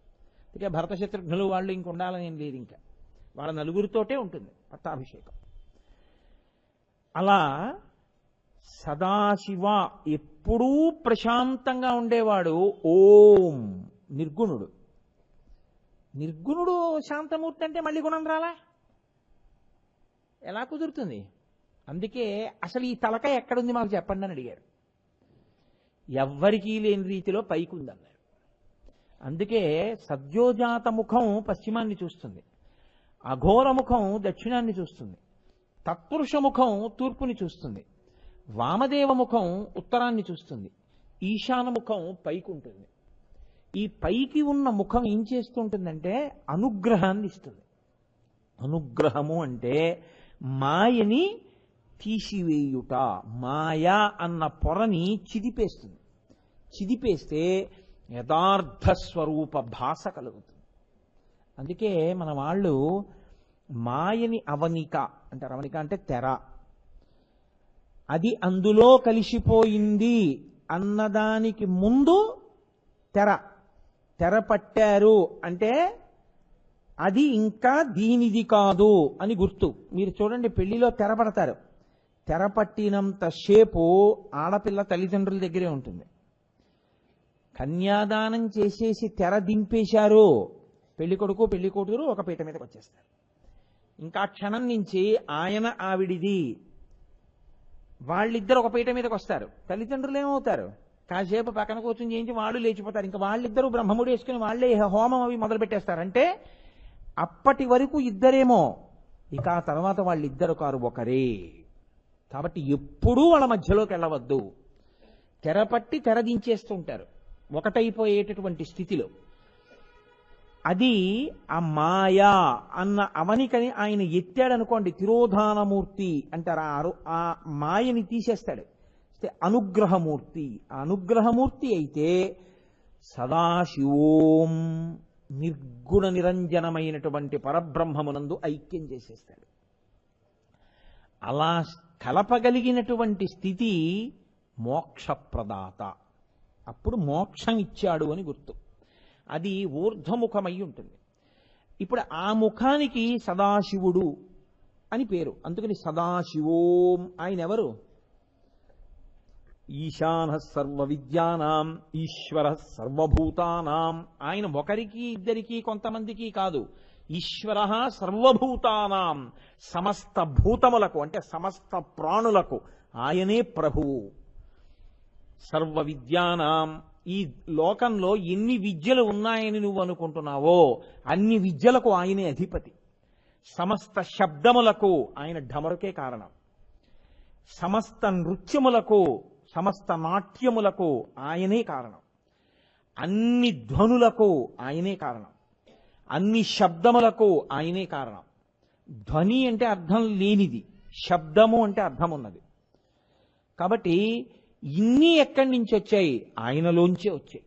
అందుకే భరత శత్రుఘ్నులు వాళ్ళు ఇంక ఉండాలని ఏం లేదు, ఇంకా వాళ్ళ నలుగురితోటే ఉంటుంది పట్టాభిషేకం. అలా సదాశివ ఎప్పుడూ ప్రశాంతంగా ఉండేవాడు ఓం నిర్గుణుడు. నిర్గుణుడు శాంతమూర్తి అంటే మళ్ళీ గుణం రాలా? ఎలా కుదురుతుంది? అందుకే అసలు ఈ తలకాయ ఎక్కడుంది మాకు చెప్పండి అని అడిగారు. ఎవ్వరికీ లేని రీతిలో పైకుందన్నారు. అందుకే సద్యోజాత ముఖం పశ్చిమాన్ని చూస్తుంది, అఘోర ముఖం దక్షిణాన్ని చూస్తుంది, తత్పురుష ముఖం తూర్పుని చూస్తుంది, వామదేవ ముఖం ఉత్తరాన్ని చూస్తుంది, ఈశాన ముఖం పైకి ఉంటుంది. ఈ పైకి ఉన్న ముఖం ఏం చేస్తుంటుందంటే అనుగ్రహాన్ని ఇస్తుంది. అనుగ్రహము అంటే మాయని తీసివేయుట, మాయా అన్న పొరని చిదిపేస్తుంది. చిదిపేస్తే యథార్థ స్వరూప భాష కలుగుతుంది. అందుకే మన వాళ్ళు మాయని అవనిక అంటారు. అవనిక అంటే తెర, అది అందులో కలిసిపోయింది అన్నదానికి ముందు తెర పట్టారు అంటే అది ఇంకా దీనిది కాదు అని గుర్తు. మీరు చూడండి, పెళ్లిలో తెర పడతారు, తెర పట్టినంత సేపు ఆడపిల్ల తల్లిదండ్రుల దగ్గరే ఉంటుంది. కన్యాదానం చేసేసి తెర దింపేశారు, పెళ్లి కొడుకు పెళ్లి కూతురు ఒక పీట మీదకి వచ్చేస్తారు. ఇంకా క్షణం నుంచి ఆయన ఆవిడిది, వాళ్ళిద్దరు ఒక పీట మీదకి వస్తారు. తల్లిదండ్రులు ఏమవుతారు? కాసేపు పక్కన కూర్చొని చేయించి వాళ్ళు లేచిపోతారు. ఇంకా వాళ్ళిద్దరూ బ్రహ్మముడి వేసుకుని వాళ్ళే హోమం అవి మొదలు పెట్టేస్తారు. అంటే అప్పటి వరకు ఇద్దరేమో, ఇక ఆ తర్వాత వాళ్ళిద్దరు కారు ఒకరే. కాబట్టి ఎప్పుడూ వాళ్ళ మధ్యలోకి వెళ్ళవద్దు. తెరపట్టి తెరదించేస్తుంటారు ఒకటైపోయేటటువంటి స్థితిలో. అది ఆ మాయా అన్న అవనికని ఆయన ఎత్తాడనుకోండి, తిరోధానమూర్తి అంటారు. ఆ మాయని తీసేస్తాడు. అనుగ్రహమూర్తి. ఆ అనుగ్రహమూర్తి అయితే సదాశివోం నిర్గుణ నిరంజనమైనటువంటి పరబ్రహ్మమునందు ఐక్యం చేసేస్తాడు. అలా కలపగలిగినటువంటి స్థితి మోక్షప్రదాత. అప్పుడు మోక్షం ఇచ్చాడు అని గుర్తు. అది ఊర్ధ్వముఖమై ఉంటుంది. ఇప్పుడు ఆ ముఖానికి సదాశివుడు అని పేరు. అందుకని సదాశివోం. ఆయన ఎవరు? ఈశాన సర్వ విద్యానాం ఈశ్వర సర్వభూతానాం. ఆయన ఒకరికి ఇద్దరికి కొంతమందికి కాదు. ఈశ్వర సర్వభూతానాం, సమస్త భూతములకు అంటే సమస్త ప్రాణులకు ఆయనే ప్రభువు. సర్వ విద్యానాం, ఈ లోకంలో ఎన్ని విద్యలు ఉన్నాయని నువ్వు అనుకుంటున్నావో అన్ని విద్యలకు ఆయనే అధిపతి. సమస్త శబ్దములకు ఆయన ఢమరుకే కారణం. సమస్త నృత్యములకు, సమస్త నాట్యములకు ఆయనే కారణం. అన్ని ధ్వనులకు ఆయనే కారణం. అన్ని శబ్దములకు ఆయనే కారణం. ధ్వని అంటే అర్థం లేనిది, శబ్దము అంటే అర్థం ఉన్నది. కాబట్టి ఇన్ని ఎక్కడి నుంచి వచ్చాయి? ఆయనలోంచే వచ్చాయి.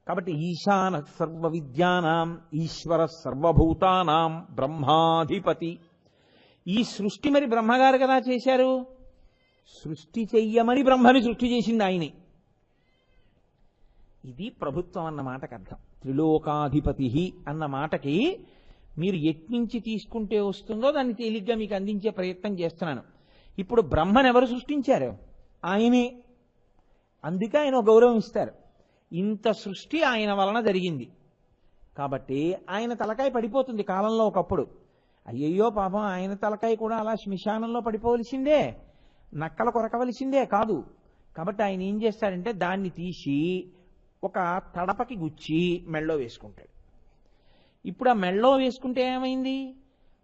కాబట్టి ఈశాన సర్వ విద్యానాం ఈశ్వర సర్వభూతానాం బ్రహ్మాధిపతి. ఈ సృష్టి మరి బ్రహ్మగారు కదా చేశారు. సృష్టి చెయ్యమని బ్రహ్మని సృష్టి చేసింది ఆయనే. ఇది ప్రభుత్వం అన్న మాటకు అర్థం. త్రిలోకాధిపతి అన్న మాటకి మీరు ఎట్నుంచి తీసుకుంటే వస్తుందో దాన్ని తేలిగ్గా మీకు అందించే ప్రయత్నం చేస్తున్నాను. ఇప్పుడు బ్రహ్మను ఎవరు సృష్టించారు? ఆయనే. అందుకే ఆయన గౌరవం ఇస్తారు. ఇంత సృష్టి ఆయన వలన జరిగింది కాబట్టి ఆయన తలకాయ పడిపోతుంది కాలంలో ఒకప్పుడు. అయ్యయ్యో పాపం ఆయన తలకాయ కూడా అలా శ్మశానంలో పడిపోవలసిందే, నక్కల కొరకవలసిందే కాదు. కాబట్టి ఆయన ఏం చేస్తాడంటే దాన్ని తీసి ఒక తడపకి గుచ్చి మెళ్ళో వేసుకుంటాడు. ఇప్పుడు ఆ మెళ్ళో వేసుకుంటే ఏమైంది?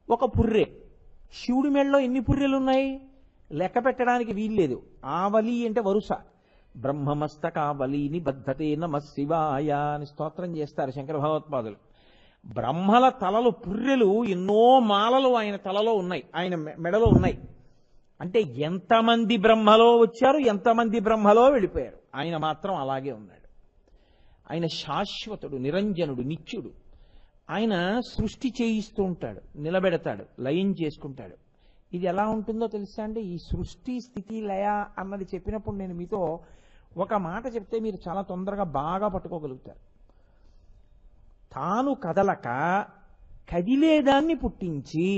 ఒక పుర్రె. శివుడి మెళ్ళో ఎన్ని పుర్రెలు ఉన్నాయి లెక్క పెట్టడానికి వీల్లేదు. ఆవలి అంటే వరుస. బ్రహ్మమస్తకావలిని బద్ధతే నమః శివాయ అని స్తోత్రం చేస్తారు శంకర భగవత్పాదులు. బ్రహ్మల తలలు పుర్రెలు ఎన్నో మాలలు ఆయన తలలో ఉన్నాయి, ఆయన మెడలో ఉన్నాయి. అంటే ఎంతమంది బ్రహ్మలో వచ్చారు, ఎంతమంది బ్రహ్మలో వెళ్ళిపోయారు. ఆయన మాత్రం అలాగే ఉన్నాడు. ఆయన శాశ్వతుడు, నిరంజనుడు, నిత్యుడు. ఆయన సృష్టి చేయిస్తూ ఉంటాడు, నిలబెడతాడు, లయం చేసుకుంటాడు. ఇది ఎలా ఉంటుందో తెలుసా అండి? ఈ సృష్టి స్థితి లయ అన్నది చెప్పినప్పుడు నేను మీతో ఒక మాట చెప్తే మీరు చాలా తొందరగా బాగా పట్టుకోగలుగుతారు. తాను కదలక కదిలేదాన్ని పుట్టించి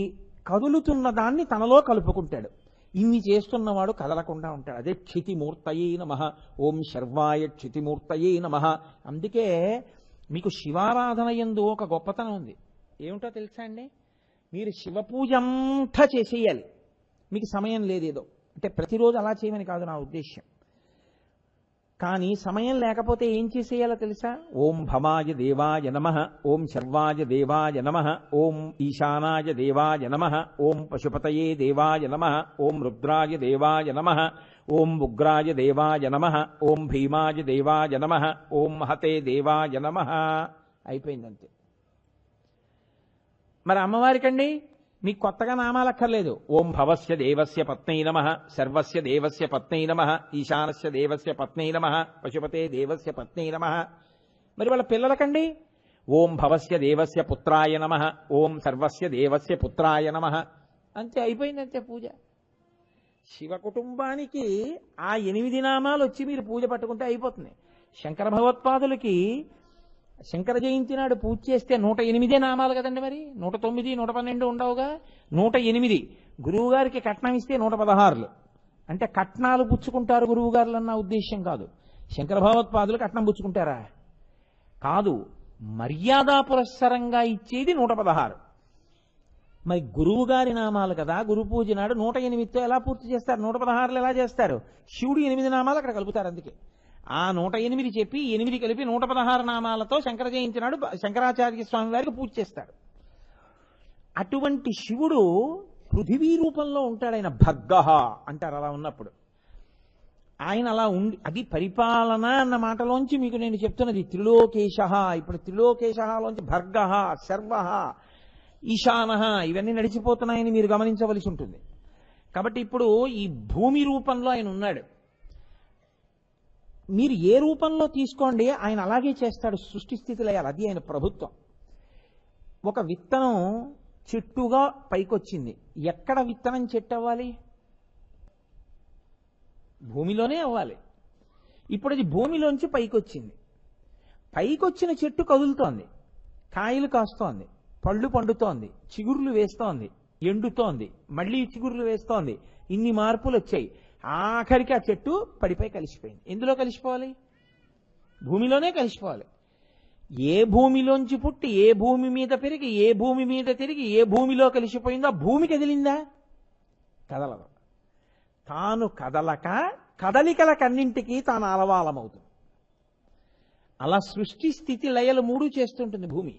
కదులుతున్న దాన్ని తనలో కలుపుకుంటాడు. ఇన్ని చేస్తున్నవాడు కదలకుండా ఉంటాడు. అదే క్షితిమూర్తయే నమః, ఓం శర్వాయ క్షితిమూర్తయే నమః. అందుకే మీకు శివారాధన యందు ఒక గొప్పతనం ఉంది. ఏమిటో తెలుసా అండి? మీరు శివపూజ అంతా చేసేయాలి. మీకు సమయం లేదేదో అంటే ప్రతిరోజు అలా చేయమని కాదు నా ఉద్దేశ్యం. కానీ సమయం లేకపోతే ఏం చేసేయాలో తెలుసా? ఓం భవాయ దేవాయ నమః, ఓం శర్వాయ దేవాయ నమః, ఓం ఈశానాయ దేవాయ నమః, ఓం పశుపతయే దేవాయ నమః, ఓం రుద్రాయ దేవాయ నమః, ఓం ఉగ్రాయ దేవాయ నమః, ఓం భీమాయ దేవాయ నమః, ఓం మహతే దేవాయ నమః. అయిపోయిందంతే. మరి అమ్మవారికండి మీకు కొత్తగా నామాలక్కర్లేదు. ఓం భవస్య దేవస్య పత్నై నమః, సర్వస్య దేవస్య పత్నై నమః, ఈశానస్య దేవస్య పత్నై నమః, పశుపతే దేవస్య పత్నై నమః. మరి వాళ్ళ పిల్లలకండి ఓం భవస్య దేవస్య పుత్రాయ నమః, ఓం సర్వస్య దేవస్య పుత్రాయ నమః. అంతే, అయిపోయిందంతే పూజ. శివ కుటుంబానికి ఆ 8 నామాలు వచ్చి మీరు పూజ పట్టుకుంటే అయిపోతుంది. శంకర భగవత్పాదులకి శంకర జయంతి నాడు పూజ చేస్తే 108 నామాలు కదండి. మరి 109, 112 ఉండవుగా, 108. గురువు గారికి కట్నం ఇస్తే 116. అంటే కట్నాలు పుచ్చుకుంటారు గురువు గారులు అన్న ఉద్దేశ్యం కాదు. శంకర భగవత్పాదులు కట్నం పుచ్చుకుంటారా? కాదు, మర్యాదా పురస్సరంగా ఇచ్చేది 116. మరి గురువు గారి నామాలు కదా, గురు పూజ నాడు 108తో ఎలా పూర్తి చేస్తారు? 116 ఎలా చేస్తారు? శివుడు 8 నామాలు అక్కడ కలుపుతారు. అందుకే ఆ 108 చెప్పి 8 కలిపి 116 నామాలతో శంకర జయంతి నాడు శంకరాచార్య స్వామి వారికి పూజ చేస్తాడు. అటువంటి శివుడు పృథివీ రూపంలో ఉంటాడు. ఆయన భగ్గః అంటారు. అలా ఉన్నప్పుడు ఆయన అలా ఉండి, అది పరిపాలన అన్న మాటలోంచి మీకు నేను చెప్తున్నది. త్రిలోకేశ, ఇప్పుడు త్రిలోకేశలోంచి భర్గ, శర్వ, ఈశాన ఇవన్నీ నడిచిపోతున్నాయని మీరు గమనించవలసి ఉంటుంది. కాబట్టి ఇప్పుడు ఈ భూమి రూపంలో ఆయన ఉన్నాడు. మీరు ఏ రూపంలో తీసుకోండి ఆయన అలాగే చేస్తాడు. సృష్టి స్థితి లయాలు, అది ఆయన ప్రభుత్వం. ఒక విత్తనం చెట్టుగా పైకొచ్చింది. ఎక్కడ విత్తనం చెట్టు అవ్వాలి? భూమిలోనే అవ్వాలి. ఇప్పుడు అది భూమిలోంచి పైకొచ్చింది. పైకొచ్చిన చెట్టు కదులుతోంది, కాయలు కాస్తోంది, పళ్ళు పండుతోంది, చిగుర్లు వేస్తోంది, ఎండుతోంది, మళ్ళీ చిగుర్లు వేస్తోంది. ఇన్ని మార్పులు వచ్చాయి. ఆఖరికి ఆ చెట్టు పడిపై కలిసిపోయింది. ఎందులో కలిసిపోవాలి? భూమిలోనే కలిసిపోవాలి. ఏ భూమిలోంచి పుట్టి ఏ భూమి మీద పెరిగి ఏ భూమి మీద తిరిగి ఏ భూమిలో కలిసిపోయిందో ఆ భూమి కదిలిందా? కదలదు. తాను కదలక కదలికలకన్నింటికీ తాను అలవాలమవుతుంది. అలా సృష్టి స్థితి లయలు మూడు చేస్తుంటుంది భూమి.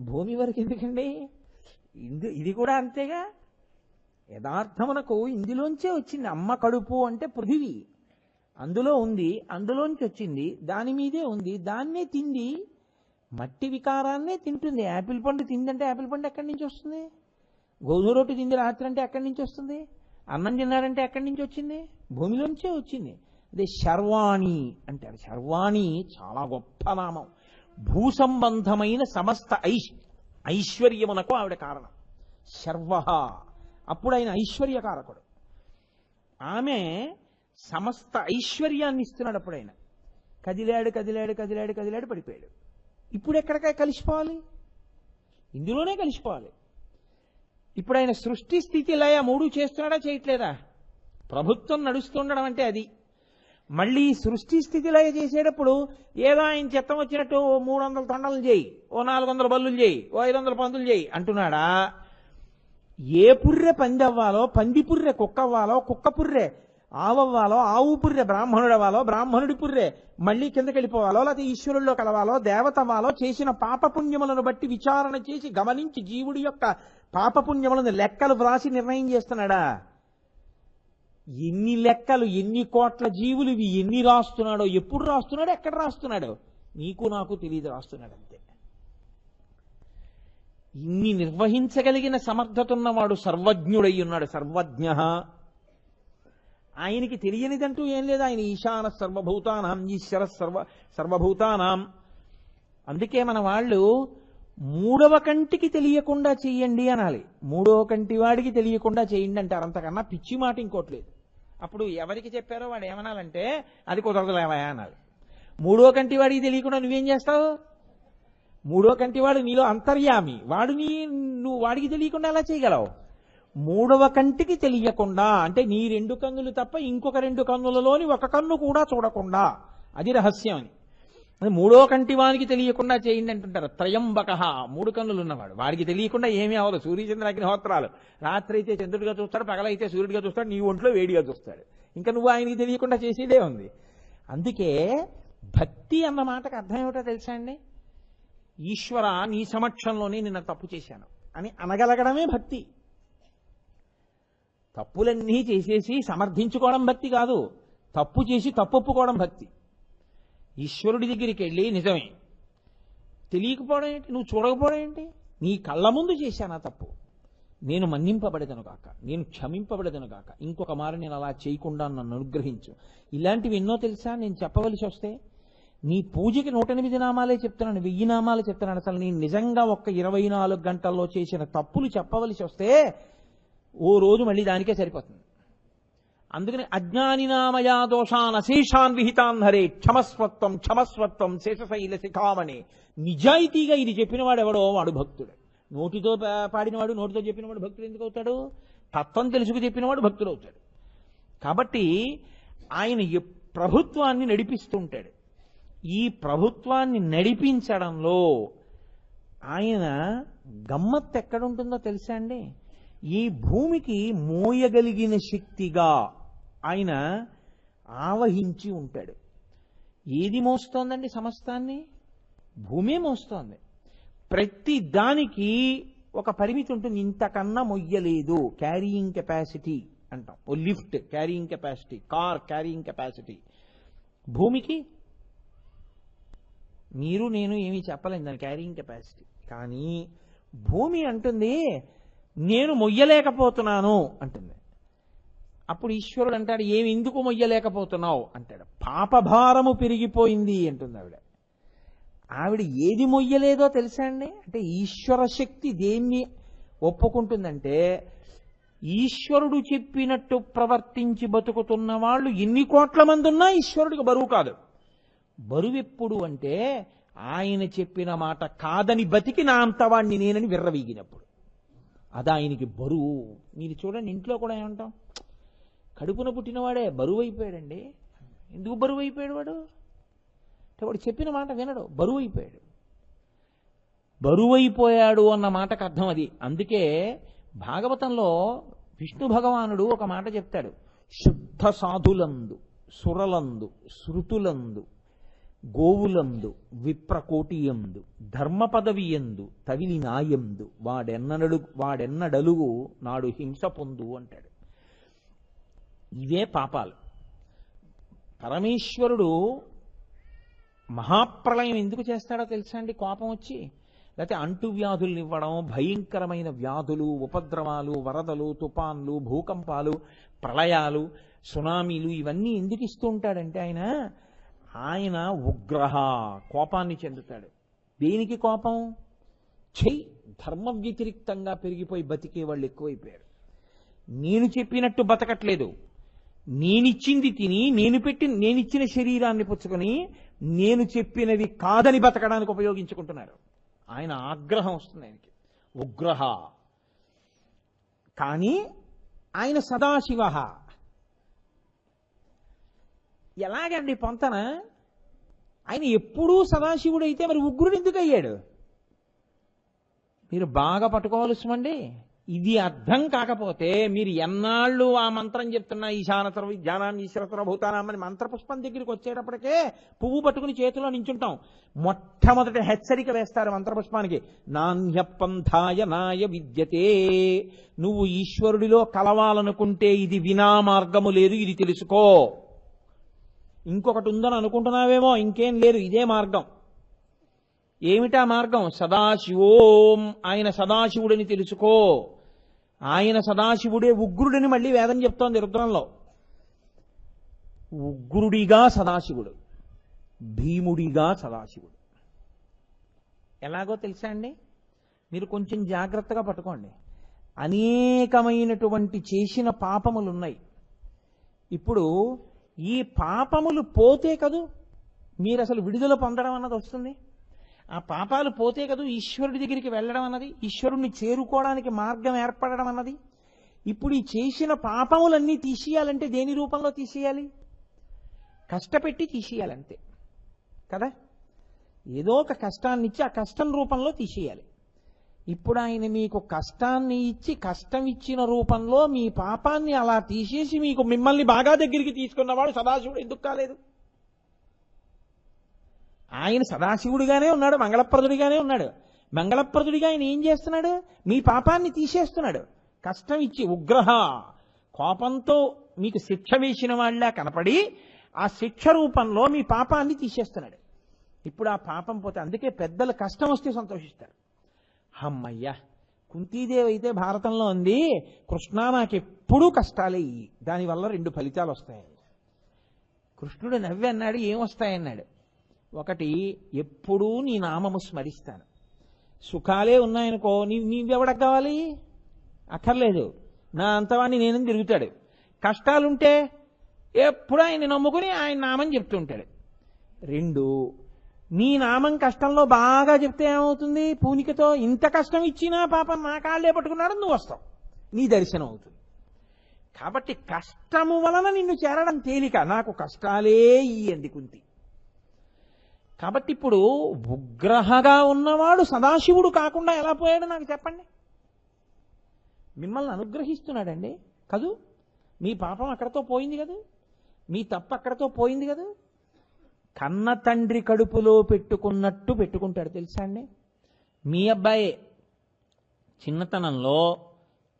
భూమి వరకు ఎందుకండి, ఇది కూడా అంతేగా. యథార్థమునకు ఇందులోంచే వచ్చింది. అమ్మ కడుపు అంటే పృథివీ, అందులో ఉంది, అందులోంచి వచ్చింది, దాని మీదే ఉంది, దాన్నే తింది, మట్టి వికారాన్నే తింటుంది. యాపిల్ పండు తిందంటే యాపిల్ పండు ఎక్కడి నుంచి వస్తుంది? గోధుమ రొట్టె తింది రాత్రి అంటే ఎక్కడి నుంచి వస్తుంది? అన్నం తిన్నారంటే ఎక్కడి నుంచి వచ్చింది? భూమిలోంచే వచ్చింది. అదే శర్వాణి అంటారు. శర్వాణి చాలా గొప్ప నామం. భూ సంబంధమైన సమస్త ఐశ్వర్యమునకు ఆవిడ కారణం. శర్వ, అప్పుడు ఆయన ఐశ్వర్యకారకుడు. ఆమె సమస్త ఐశ్వర్యాన్ని ఇస్తున్నాడు. అప్పుడు ఆయన కదిలాడు కదిలాడు కదిలాడు కదిలాడు పడిపోయాడు. ఇప్పుడు ఎక్కడికే కలిసిపోవాలి? ఇందులోనే కలిసిపోవాలి. ఇప్పుడు ఆయన సృష్టి స్థితి లయ మూడు చేస్తున్నాడా చేయట్లేదా? ప్రభుత్వం నడుస్తుండడం అంటే అది. మళ్ళీ సృష్టి స్థితి లయ చేసేటప్పుడు ఏదో ఆయన చిత్తం వచ్చినట్టు 300 తొండలు చేయి, ఓ 400 బల్లులు చేయి, ఓ 500 పందులు చేయి అంటున్నాడా? ఏ పుర్రె పంది అవ్వాలో పంది పుర్రె కుక్క అవ్వాలో కుక్క పుర్రె ఆవవ్వాలో ఆవు పుర్రె బ్రాహ్మణుడు అవ్వాలో బ్రాహ్మణుడి పుర్రె మళ్ళీ కిందకి వెళ్ళిపోవాలో లేకపోతే ఈశ్వరుల్లో కలవాలో దేవత అవ్వాలో చేసిన పాపపుణ్యములను బట్టి విచారణ చేసి గమనించి జీవుడి యొక్క పాపపుణ్యములను లెక్కలు వ్రాసి నిర్ణయం చేస్తున్నాడా? ఎన్ని లెక్కలు, ఎన్ని కోట్ల జీవులు ఇవి ఎన్ని రాస్తున్నాడో, ఎప్పుడు రాస్తున్నాడో, ఎక్కడ రాస్తున్నాడో నీకు నాకు తెలియదు, రాస్తున్నాడు అంతే. ఇన్ని నిర్వహించగలిగిన సమర్థత ఉన్నవాడు సర్వజ్ఞుడై ఉన్నాడు. సర్వజ్ఞ. ఆయనకి తెలియనిదంటూ ఏం లేదు. ఆయన ఈశాన సర్వభూతానాం, ఈశ్వర సర్వభూతానాం. అందుకే మన వాళ్ళు మూడవ కంటికి తెలియకుండా చెయ్యండి అనాలి. మూడవ కంటి వాడికి తెలియకుండా చేయండి అంటారు. అంతకన్నా పిచ్చి మాట ఇంకోట్లేదు. అప్పుడు ఎవరికి చెప్పారో వాడు ఏమనాలంటే అది కుదరదులేవా అనాలి. మూడో కంటి వాడికి తెలియకుండా నువ్వేం చేస్తావు? మూడో కంటి వాడు నీలో అంతర్యామి, వాడు నువ్వు వాడికి తెలియకుండా ఎలా చేయగలవు? మూడవ కంటికి తెలియకుండా అంటే నీ 2 కన్నులు తప్ప ఇంకొక 2 కన్నులలోని ఒక కన్ను కూడా చూడకుండా, అది రహస్యం అని. మూడో కంటి వానికి తెలియకుండా చేయండి అంటుంటారు. త్రయంబక, 3 కన్నులు ఉన్నవాడు, వాడికి తెలియకుండా ఏమీ అవ్వదు. సూర్యచంద్ర అగ్నిహోత్రాలు, రాత్రి అయితే చంద్రుడిగా చూస్తాడు, పగలైతే సూర్యుడిగా చూస్తాడు, నీ ఒంట్లో వేడిగా చూస్తాడు. ఇంకా నువ్వు ఆయనకి తెలియకుండా చేసేదే ఉంది. అందుకే భక్తి అన్న మాటకు అర్థం ఏమిటో తెలుసా అండి? ఈశ్వర నీ సమక్షంలోనే నిన్న తప్పు చేశాను అని అనగలగడమే భక్తి. తప్పులన్నీ చేసేసి సమర్థించుకోవడం భక్తి కాదు, తప్పు చేసి తప్పొప్పుకోవడం భక్తి. ఈశ్వరుడి దగ్గరికి వెళ్ళి నిజమే తెలియకపోవడం ఏంటి, నువ్వు చూడకపోవడం ఏంటి, నీ కళ్ళ ముందు చేశానా తప్పు, నేను మన్నింపబడదను గాక, నేను క్షమింపబడదను గాక, ఇంకొక మారు నేను అలా చేయకుండా నన్ను అనుగ్రహించు. ఇలాంటివి ఎన్నో తెలుసా నేను చెప్పవలసి వస్తే. నీ పూజకి 108 నామాలే చెప్తున్నాను, 1000 నామాలు చెప్తున్నాను. అసలు నేను నిజంగా ఒక్క 24 గంటల్లో చేసిన తప్పులు చెప్పవలసి వస్తే ఓ రోజు మళ్ళీ దానికే సరిపోతుంది. అందుకని అజ్ఞానినామయా దోషాన్ అశేషాన్ విహితాన్ హరే క్షమస్వత్వం క్షమస్వత్వం శేషశైల శిఖామణి. నిజాయితీగా ఇది చెప్పినవాడు ఎవడో వాడు భక్తుడు. నోటితో పాడినవాడు, నోటితో చెప్పినవాడు భక్తుడు ఎందుకు అవుతాడు? తత్వం తెలుసుకు చెప్పినవాడు భక్తుడు అవుతాడు. కాబట్టి ఆయన ప్రభుత్వాన్ని నడిపిస్తుంటాడు. ఈ ప్రభుత్వాన్ని నడిపించడంలో ఆయన గమ్మత్తు ఎక్కడుంటుందో తెలుసా అండి? ఈ భూమికి మోయగలిగిన శక్తిగా ఆయన ఆవహించి ఉంటాడు. ఏది మోస్తోందండి సమస్తాన్ని? భూమే మోస్తోంది. ప్రతి దానికి ఒక పరిమితి ఉంటుంది, ఇంతకన్నా మొయ్యలేదు, క్యారీయింగ్ కెపాసిటీ అంటాం, ఓ lift carrying capacity, car carrying capacity. భూమికి మీరు నేను ఏమీ చెప్పలేం దాని క్యారీయింగ్ కెపాసిటీ. కానీ భూమి అంటుంది నేను మొయ్యలేకపోతున్నాను అంటుంది. అప్పుడు ఈశ్వరుడు అంటాడు ఏమి ఎందుకు మొయ్యలేకపోతున్నావు అంటాడు. పాపభారము పెరిగిపోయింది అంటుంది ఆవిడ. ఆవిడ ఏది మొయ్యలేదో తెలుసా అండి? అంటే ఈశ్వర శక్తి దేన్ని ఒప్పుకుంటుందంటే ఈశ్వరుడు చెప్పినట్టు ప్రవర్తించి బతుకుతున్న వాళ్ళు ఎన్ని కోట్ల మంది ఉన్నా ఈశ్వరుడికి బరువు కాదు. బరువు ఎప్పుడు అంటే ఆయన చెప్పిన మాట కాదని బతికి నా అంతవాణ్ణి నేనని విర్రవీగినప్పుడు అది ఆయనకి బరువు. మీరు చూడండి ఇంట్లో కూడా ఏమంటాం, కడుపున పుట్టినవాడే బరువు అయిపోయాడండి. ఎందుకు బరువు అయిపోయాడు వాడు అంటే వాడు చెప్పిన మాట వినడు, బరువు అయిపోయాడు. బరువు అయిపోయాడు అన్న మాటకు అర్థం అది. అందుకే భాగవతంలో విష్ణు భగవానుడు ఒక మాట చెప్తాడు, శుద్ధ సాధులందు సురలందు శృతులందు గోవులందు విప్రకోటియందు ధర్మ పదవియందు తవిలి నాయందు వాడెన్నడలుగు నాడు హింస పొందు అంటాడు. ఇవే పాపాలు. పరమేశ్వరుడు మహాప్రళయం ఎందుకు చేస్తాడో తెలుసా అండి? కోపం వచ్చి, లేకపోతే అంటువ్యాధుల్ని ఇవ్వడం, భయంకరమైన వ్యాధులు, ఉపద్రవాలు, వరదలు, తుఫాన్లు, భూకంపాలు, ప్రళయాలు, సునామీలు ఇవన్నీ ఎందుకు ఇస్తూ ఉంటాడంటే ఆయన ఉగ్రహ, కోపాన్ని చెందుతాడు. దేనికి కోపం? ధర్మ వ్యతిరిక్తంగా పెరిగిపోయి బతికే వాళ్ళు ఎక్కువైపోయారు. నేను చెప్పినట్టు బతకట్లేదు, నేనిచ్చింది తిని నేనిచ్చిన శరీరాన్ని పుచ్చుకొని నేను చెప్పినవి కాదని బతకడానికి ఉపయోగించుకుంటున్నారు. ఆయన ఆగ్రహం వస్తుంది ఆయనకి, ఉగ్రహ. కానీ ఆయన సదాశివ. ఎలాగండి పొంతన? ఆయన ఎప్పుడూ సదాశివుడైతే మరి ఉగ్రుడు ఎందుకు అయ్యాడు? మీరు బాగా పట్టుకోవాల్సిందండి. ఇది అర్థం కాకపోతే మీరు ఎన్నాళ్ళు ఆ మంత్రం చెప్తున్నా ఈశానతర విజ్ఞానాన్ని ఈశ్వరతర భూతానామని మంత్రపుష్పం దగ్గరికి వచ్చేటప్పటికే పువ్వు పట్టుకుని చేతిలో నించుంటాం. మొట్టమొదటి హెచ్చరిక వేస్తారు మంత్రపుష్పానికి, నాణ్యపంథాయ నాయ విద్యతే. నువ్వు ఈశ్వరుడిలో కలవాలనుకుంటే ఇది వినా మార్గము లేదు, ఇది తెలుసుకో. ఇంకొకటి ఉందని అనుకుంటున్నావేమో, ఇంకేం లేదు, ఇదే మార్గం. ఏమిటా మార్గం? సదాశివోం, ఆయన సదాశివుడని తెలుసుకో. ఆయన సదాశివుడే ఉగ్రుడని మళ్ళీ వేదం చెప్తోంది రుద్రంలో. ఉగ్రుడిగా సదాశివుడు, భీముడిగా సదాశివుడు. ఎలాగో తెలుసా అండి? మీరు కొంచెం జాగ్రత్తగా పట్టుకోండి. అనేకమైనటువంటి చేసిన పాపములు ఉన్నాయి. ఇప్పుడు ఈ పాపములు పోతే కదూ మీరు అసలు విడుదల పొందడం అన్నది వస్తుంది. ఆ పాపాలు పోతే కదూ ఈశ్వరుడి దగ్గరికి వెళ్ళడం అన్నది, ఈశ్వరుణ్ణి చేరుకోవడానికి మార్గం ఏర్పడడం అన్నది. ఇప్పుడు ఈ చేసిన పాపములన్నీ తీసేయాలంటే దేని రూపంలో తీసేయాలి? కష్టపెట్టి తీసేయాలంతే కదా. ఏదో ఒక కష్టాన్ని ఇచ్చి ఆ కష్టం రూపంలో తీసేయాలి. ఇప్పుడు ఆయన మీకు కష్టాన్ని ఇచ్చి కష్టం ఇచ్చిన రూపంలో మీ పాపాన్ని అలా తీసేసి మిమ్మల్ని బాగా దగ్గరికి తీసుకున్నవాడు సదాశివుడు ఎందుకు కాలేదు? ఆయన సదాశివుడిగానే ఉన్నాడు, మంగళప్రదుడిగానే ఉన్నాడు. మంగళప్రదుడిగా ఆయన ఏం చేస్తున్నాడు? మీ పాపాన్ని తీసేస్తున్నాడు. కష్టం ఇచ్చి ఉగ్రహ, కోపంతో మీకు శిక్ష వేసిన వాళ్ళ కనపడి ఆ శిక్ష రూపంలో మీ పాపాన్ని తీసేస్తున్నాడు. ఇప్పుడు ఆ పాపం పోతే, అందుకే పెద్దలు కష్టం వస్తే సంతోషిస్తారు. అమ్మయ్యా, కుంతీదేవి అయితే భారతంలో ఉంది, కృష్ణ నాకెప్పుడూ కష్టాలే, దానివల్ల 2 ఫలితాలు వస్తాయని. కృష్ణుడు నవ్వి అన్నాడు, ఏమొస్తాయన్నాడు? ఒకటి, ఎప్పుడూ నీ నామము స్మరిస్తాను. సుఖాలే ఉన్నాయనుకో, నీవెవడకు కావాలి? అక్కర్లేదు, నా అంతవాణ్ణి నేనని తిరుగుతాడు. కష్టాలుంటే ఎప్పుడు ఆయన్ని నమ్ముకుని ఆయన నామం చెప్తుంటాడు. 2, నీ నామం కష్టంలో బాగా చెప్తే ఏమవుతుంది? పూనికతో ఇంత కష్టం ఇచ్చినా పాపం నా కాళ్ళే పట్టుకున్నాడు, నువ్వు వస్తావు, నీ దర్శనం అవుతుంది. కాబట్టి కష్టము వలన నిన్ను చేరడం తేలిక, నాకు కష్టాలే ఇయ్యండి కుంతి. కాబట్టి ఇప్పుడు ఉగ్రహగా ఉన్నవాడు సదాశివుడు కాకుండా ఎలా పోయాడు నాకు చెప్పండి? మిమ్మల్ని అనుగ్రహిస్తున్నాడండి కదూ. మీ పాపం అక్కడతో పోయింది కదా, మీ తప్పు అక్కడతో పోయింది కదా. కన్న తండ్రి కడుపులో పెట్టుకున్నట్టు పెట్టుకుంటాడు తెలుసా అండి. మీ అబ్బాయే చిన్నతనంలో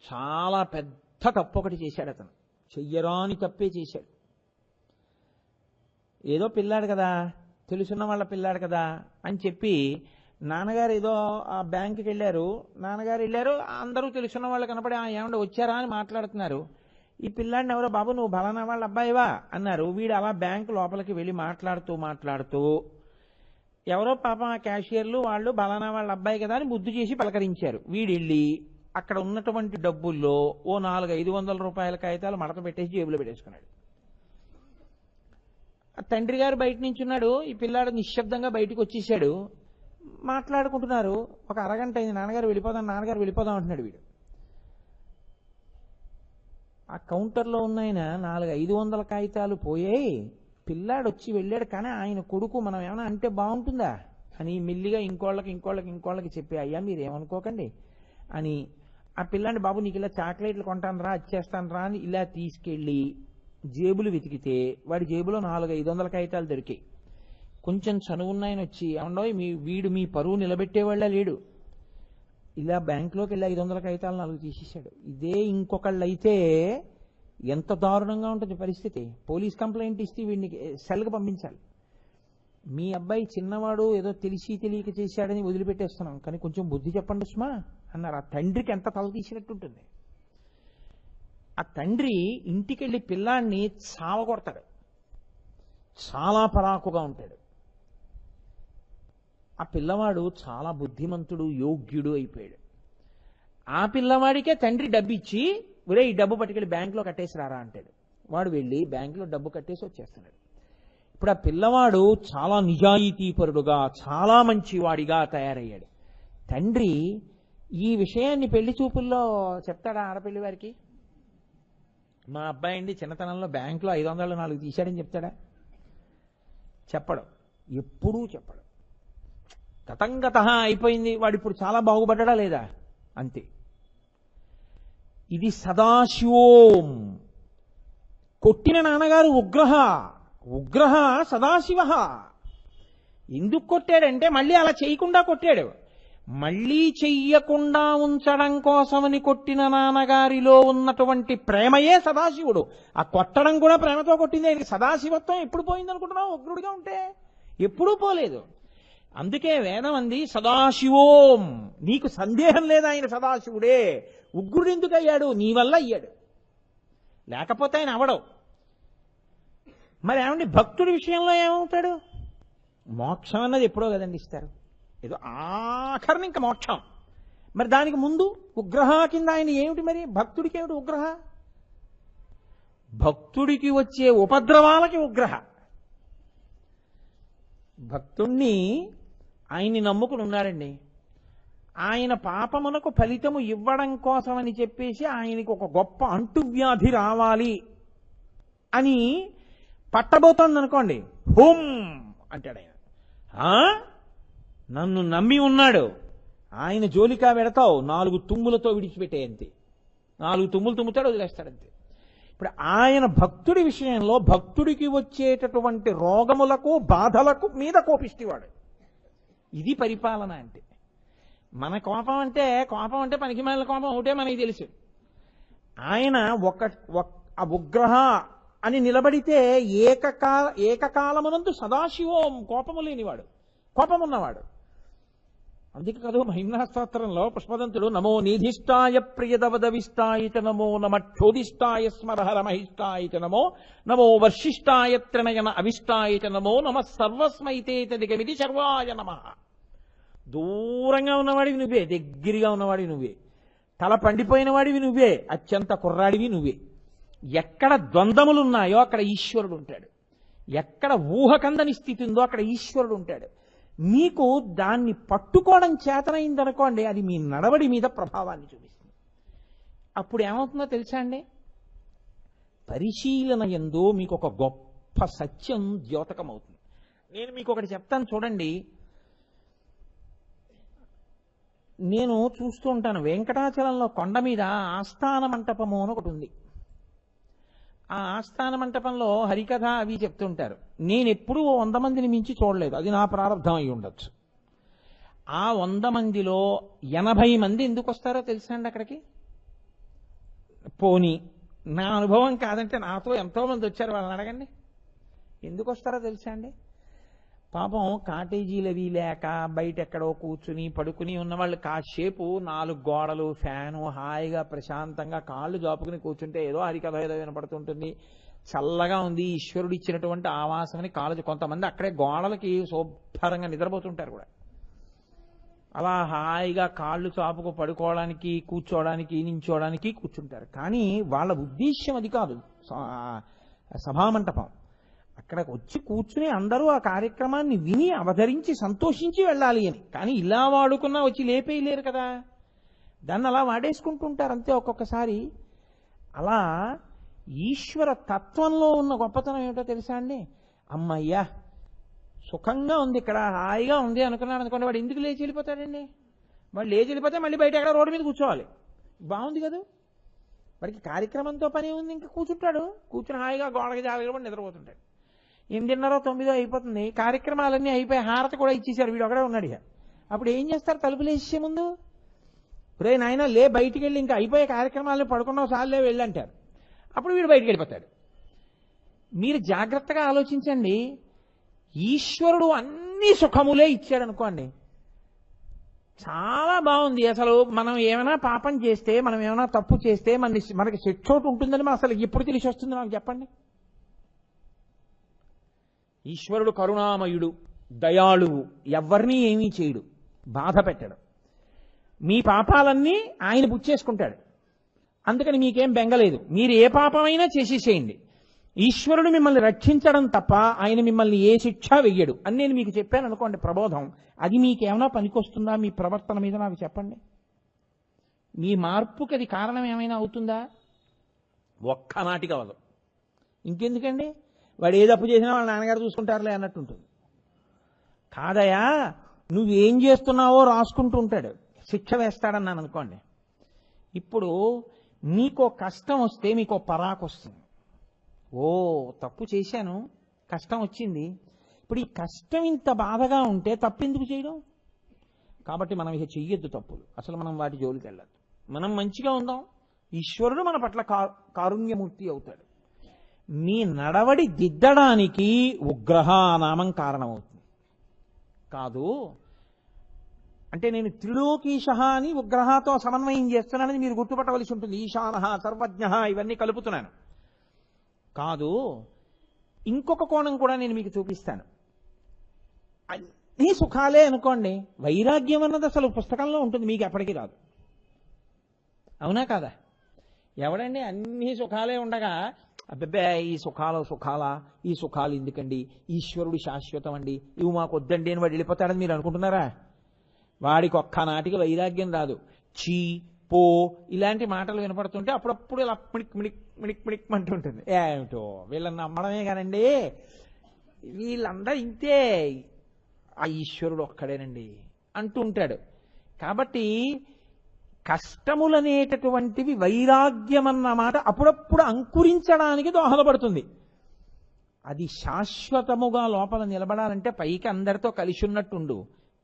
చాలా పెద్ద తప్పు ఒకటి చేశాడు అతను. చెయ్యరాని తప్పే చేశాడు. ఏదో పిల్లాడు కదా, తెలుసున్న వాళ్ళ పిల్లాడు కదా అని చెప్పి నాన్నగారు ఏదో ఆ బ్యాంకుకి వెళ్ళారు, నాన్నగారు వెళ్ళారు, అందరూ తెలుసున్న వాళ్ళు కనపడి ఏమంటే వచ్చారా అని మాట్లాడుతున్నారు. ఈ పిల్లాడిని ఎవరో, బాబు నువ్వు బలానా వాళ్ళ అబ్బాయివా అన్నారు. వీడు అలా బ్యాంకు లోపలికి వెళ్ళి మాట్లాడుతూ ఎవరో పాపం ఆ క్యాషియర్లు వాళ్ళు బలానా వాళ్ళ అబ్బాయి కదా అని ముద్దు చేసి పలకరించారు. వీడు వెళ్ళి అక్కడ ఉన్నటువంటి డబ్బుల్లో ఓ 400-500 రూపాయల కాగితాలు మడత పెట్టేసి జేబులో పెట్టేసుకున్నాడు. ఆ తండ్రి గారు బయట నుంచి ఉన్నాడు, ఈ పిల్లాడు నిశ్శబ్దంగా బయటకు వచ్చేసాడు. మాట్లాడుకుంటున్నారు. ఒక అరగంట అయింది, నాన్నగారు వెళ్ళిపోదాం అంటున్నాడు. వీడు ఆ కౌంటర్లో ఉన్నాయన 400-500 కాగితాలు పోయాయి, పిల్లాడు వచ్చి వెళ్ళాడు, కానీ ఆయన కొడుకు మనం ఏమైనా అంటే బాగుంటుందా అని మెల్లిగా ఇంకోళ్ళకి చెప్పి, అయ్యా మీరు ఏమనుకోకండి అని ఆ పిల్లాడిని, బాబు నీకు ఇలా చాక్లెట్లు కొంటాను రా, వచ్చేస్తాను రా అని ఇలా తీసుకెళ్ళి జేబులు వెతికితే వాడి జేబులో 400-500 కాగితాలు దొరికాయి. కొంచెం చనువున్నాయని వచ్చి, అవునో వీడు మీ పరువు నిలబెట్టేవాళ్ళ లేడు, ఇలా బ్యాంకులోకి వెళ్ళి 500 కాగితాలు 4 తీసేశాడు. ఇదే ఇంకొకళ్ళు అయితే ఎంత దారుణంగా ఉంటుంది పరిస్థితి. పోలీస్ కంప్లైంట్ ఇస్తే వీడిని సెల్కి పంపించాలి. మీ అబ్బాయి చిన్నవాడు ఏదో తెలిసి తెలియక చేశాడని వదిలిపెట్టేస్తున్నాం, కానీ కొంచెం బుద్ధి చెప్పండి సుమా అన్నారు. ఆ తండ్రికి ఎంత తల తీసినట్టుంటుంది. ఆ తండ్రి ఇంటికి వెళ్ళి పిల్లాన్ని చావగొడతాడు, చాలా పరాకుగా ఉంటాడు. ఆ పిల్లవాడు చాలా బుద్ధిమంతుడు, యోగ్యుడు అయిపోయాడు. ఆ పిల్లవాడికే తండ్రి డబ్బు ఇచ్చి, ఒరే ఈ డబ్బు పట్టుకెళ్ళి బ్యాంకులో కట్టేసి రారా అంటాడు. వాడు వెళ్ళి బ్యాంకులో డబ్బు కట్టేసి వచ్చేస్తున్నాడు. ఇప్పుడు ఆ పిల్లవాడు చాలా నిజాయితీపరుడుగా, చాలా మంచివాడిగా తయారయ్యాడు. తండ్రి ఈ విషయాన్ని పెళ్లి చూపుల్లో చెప్తాడా ఆడపిల్లి వారికి? మా అబ్బాయి అండి చిన్నతనంలో బ్యాంకులో 504 తీశాడని చెప్తాడా? చెప్పడు, ఎప్పుడూ చెప్పడు. గతంగత అయిపోయింది, వాడు ఇప్పుడు చాలా బాగుపడ్డా లేదా అంతే. ఇది సదాశివోం. కొట్టిన నాన్నగారు ఉగ్రహ సదాశివ. ఎందుకు కొట్టాడంటే మళ్ళీ అలా చేయకుండా కొట్టాడు. మళ్ళీ చెయ్యకుండా ఉంచడం కోసమని కొట్టిన నాన్నగారిలో ఉన్నటువంటి ప్రేమయే సదాశివుడు. ఆ కొట్టడం కూడా ప్రేమతో కొట్టింది. ఆయనకి సదాశివత్వం ఎప్పుడు పోయింది అనుకుంటున్నావు? ఉగ్రుడిగా ఉంటే ఎప్పుడూ పోలేదు. అందుకే వేదం అంది సదాశివోం. నీకు సందేహం లేదా ఆయన సదాశివుడే. ఉగ్రుడు ఎందుకు అయ్యాడు? నీ వల్ల అయ్యాడు, లేకపోతే ఆయన అవడవు. మరి ఏమండి భక్తుడి విషయంలో ఏమవుతాడు? మోక్షం అన్నది ఎప్పుడో కదండి ఇస్తారు, ఏదో ఆఖరిని ఇంకా మోక్షం. మరి దానికి ముందు ఉగ్రహ కింద ఆయన ఏమిటి? మరి భక్తుడికి ఏమిటి ఉగ్రహ? భక్తుడికి వచ్చే ఉపద్రవాలకి ఉగ్రహ. భక్తుణ్ణి ఆయన్ని నమ్ముకుని ఉన్నాడండి, ఆయన పాపమునకు ఫలితము ఇవ్వడం కోసమని చెప్పేసి ఆయనకి ఒక గొప్ప అంటువ్యాధి రావాలి అని పట్టబోతోంది అనుకోండి, హుం అంటాడు ఆయన. నన్ను నమ్మి ఉన్నాడు, ఆయన జోలికా పెడతావు, 4 తుమ్ములతో విడిచిపెట్టే అంతే. 4 తుమ్ములు తుమ్ముతాడు, వదిలేస్తాడంతే. ఇప్పుడు ఆయన భక్తుడి విషయంలో భక్తుడికి వచ్చేటటువంటి రోగములకు బాధలకు మీద కోపిస్తేవాడు. ఇది పరిపాలన అంటే. మన కోపం అంటే పనికిమాలిన కోపం ఒకటే మనకి తెలుసు. ఆయన ఆ ఉగ్రహ అని నిలబడితే ఏకకాలమునందు సదాశివోం, కోపము లేనివాడు, కోపమున్నవాడు. అందుకే కదా మహిమ్నా స్తోత్రంలో పుష్పదంతుడు నమో నిధిష్టాయ ప్రియదవదవిష్టాయ చ నమో నమ క్షోదిష్టాయ స్మరహర మహిష్టాయ చ నమో వర్షిష్టాయ త్రినయన అవిష్టాయ చ నమ సర్వస్మైతే తదిగమిది సర్వాయ నమ. దూరంగా ఉన్నవాడివి నువ్వే, దగ్గరగా ఉన్నవాడివి నువ్వే, తల పండిపోయిన వాడివి నువ్వే, అత్యంత కుర్రాడివి నువ్వే. ఎక్కడ ద్వంద్వములున్నాయో అక్కడ ఈశ్వరుడు ఉంటాడు, ఎక్కడ ఊహకందని స్థితి ఉందో అక్కడ ఈశ్వరుడు ఉంటాడు. మీకు దాన్ని పట్టుకోవడం చేతనైందనుకోండి, అది మీ నడవడి మీద ప్రభావాన్ని చూపిస్తుంది. అప్పుడు ఏమవుతుందో తెలుసా అండి? పరిశీలన యందు మీకు ఒక గొప్ప సత్యం ద్యోతకం అవుతుంది. నేను మీకు ఒకటి చెప్తాను చూడండి. నేను చూస్తూ ఉంటాను, వెంకటాచలంలో కొండ మీద ఆస్థాన మంటపము అని ఒకటి ఉంది. ఆ ఆస్థాన మంటపంలో హరికథ అవి చెప్తుంటారు. నేను ఎప్పుడూ 100 మందిని మించి చూడలేదు, అది నా ప్రారంభం అయి ఉండొచ్చు. ఆ 100 మందిలో 80 మంది ఎందుకు వస్తారో తెలుసా అండి అక్కడికి? పోనీ నా అనుభవం కాదంటే నాతో ఎంతో మంది వచ్చారు, వాళ్ళని అడగండి. ఎందుకు వస్తారో తెలుసా అండి? పాపం కాటేజీలు అవి లేక బయట ఎక్కడో కూర్చుని పడుకుని ఉన్నవాళ్ళు కాసేపు 4 గోడలు, ఫ్యాను, హాయిగా ప్రశాంతంగా కాళ్ళు జాపుకుని కూర్చుంటే ఏదో హరికథ ఏదో వినపడుతుంటుంది, చల్లగా ఉంది, ఈశ్వరుడు ఇచ్చినటువంటి ఆవాసమని కాళ్ళు. కొంతమంది అక్కడే గోడలకి శుభ్రంగా నిద్రపోతుంటారు కూడా. అలా హాయిగా కాళ్ళు చాపుకు పడుకోవడానికి, కూర్చోవడానికి, నించోవడానికి కూర్చుంటారు. కానీ వాళ్ళ ఉద్దేశ్యం అది కాదు సభామంటపం. అక్కడికి వచ్చి కూర్చుని అందరూ ఆ కార్యక్రమాన్ని విని అవతరించి సంతోషించి వెళ్ళాలి అని. కానీ ఇలా వాడుకున్నా వచ్చి లేపేయలేరు కదా, దాన్ని అలా వాడేసుకుంటుంటారు అంతే. ఒక్కొక్కసారి అలా ఈశ్వర తత్వంలో ఉన్న గొప్పతనం ఏమిటో తెలుసా అండి? అమ్మయ్యా సుఖంగా ఉంది ఇక్కడ, హాయిగా ఉంది అనుకున్నాడు అనుకోండి, వాడు ఎందుకు లేచి వెళ్ళిపోతాడండి? వాడు లేచి వెళ్ళిపోతే మళ్ళీ బయట ఎక్కడ రోడ్డు మీద కూర్చోవాలి. బాగుంది కదా, వాడికి కార్యక్రమంతో పని ఉంది, ఇంకా కూర్చుంటాడు. కూర్చుని హాయిగా గోడకి జాగ్రత్త నిద్రపోతుంటాడు. 8:30, 9 అయిపోతుంది, కార్యక్రమాలన్నీ అయిపోయి హారతి కూడా ఇచ్చేసారు, వీడు ఒకడే ఉన్నాడు. అప్పుడు ఏం చేస్తారు? తలుపులు వేసే ముందు, రే నాయన లే బయటికి వెళ్ళి, ఇంకా అయిపోయే కార్యక్రమాలను పడుకున్నావు సార్లే వెళ్ళంటారు. అప్పుడు వీడు బయటికి వెళ్ళిపోతాడు. మీరు జాగ్రత్తగా ఆలోచించండి. ఈశ్వరుడు అన్ని సుఖములే ఇచ్చాడు అనుకోండి, చాలా బాగుంది. అసలు మనం ఏమైనా పాపం చేస్తే, మనం ఏమైనా తప్పు చేస్తే మనకి శిక్షోటు ఉంటుందని మనం అసలు ఎప్పుడు తెలిసి వస్తుంది నాకు చెప్పండి? ఈశ్వరుడు కరుణామయుడు, దయాళువు, ఎవరినీ ఏమీ చేయడు, బాధ పెట్టడు. మీ పాపాలన్నీ ఆయన పుచ్చేసుకుంటాడు. అందుకని మీకేం బెంగలేదు, మీరు ఏ పాపమైనా చేసేసేయండి. ఈశ్వరుడు మిమ్మల్ని రక్షించడం తప్ప ఆయన మిమ్మల్ని ఏ శిక్ష వెయ్యడు అని నేను మీకు చెప్పాను అనుకోండి, ప్రబోధం. అది మీకేమైనా పనికొస్తుందా? మీ ప్రవర్తన మీద నాకు చెప్పండి. మీ మార్పుకి అది కారణం ఏమైనా అవుతుందా? ఒక్కనాటికి అవ్వదు. ఇంకెందుకండి? వాడు ఏ తప్పు చేసినా వాళ్ళ నాన్నగారు చూసుకుంటారులే అన్నట్టుంటుంది. కాదయా, నువ్వేం చేస్తున్నావో రాసుకుంటూ ఉంటాడు, శిక్ష వేస్తాడన్నాను అనుకోండి. ఇప్పుడు మీకో కష్టం వస్తే మీకో పరాకు వస్తుంది. ఓ తప్పు చేశాను, కష్టం వచ్చింది. ఇప్పుడు ఈ కష్టం ఇంత బాధగా ఉంటే తప్పు ఎందుకు చేయడం? కాబట్టి మనం ఇక చెయ్యొద్దు తప్పులు, అసలు మనం వాటి జోలికి వెళ్ళద్దు. మనం మంచిగా ఉందాం, ఈశ్వరుడు మన పట్ల కారుణ్యమూర్తి అవుతాడు. మీ నడవడి దిద్దడానికి ఉగ్రహ నామం కారణమవుతుంది కాదు. అంటే నేను త్రిలోకీశ అని ఉగ్రహతో సమన్వయం చేస్తున్నానని మీరు గుర్తుపట్టవలసి ఉంటుంది. ఈశానః, సర్వజ్ఞ ఇవన్నీ కలుపుతున్నాను కాదు. ఇంకొక కోణం కూడా నేను మీకు చూపిస్తాను. అన్ని సుఖాలే అనుకోండి, వైరాగ్యం అన్నది అసలు పుస్తకంలో ఉంటుంది, మీకు ఎప్పటికీ రాదు. అవునా కాదా? ఎవడండి అన్ని సుఖాలే ఉండగా అబ్బే ఈ సుఖాలా, ఈ సుఖాలు ఎందుకండి, ఈశ్వరుడు శాశ్వతం అండి, ఇవి మాకు వద్దండి అని వాడు వెళ్ళిపోతాడని మీరు అనుకుంటున్నారా? వాడికి ఒక్కనాటికి వైరాగ్యం రాదు. చీ పో ఇలాంటి మాటలు వినపడుతుంటే అప్పుడప్పుడు ఇలా మిణిక్ మిణిక్ మిణిక్ మిణిక్ అంటుంటుంది. ఏమిటో వీళ్ళని నమ్మడమే కానండి, వీళ్ళందరూ ఇంతే, ఆ ఈశ్వరుడు ఒక్కడేనండి అంటూ ఉంటాడు. కాబట్టి కష్టములనేటటువంటివి వైరాగ్యం అన్న మాట అప్పుడప్పుడు అంకురించడానికి దోహదపడుతుంది. అది శాశ్వతముగా లోపల నిలబడాలంటే పైకి అందరితో కలిసి ఉన్నట్టుండు,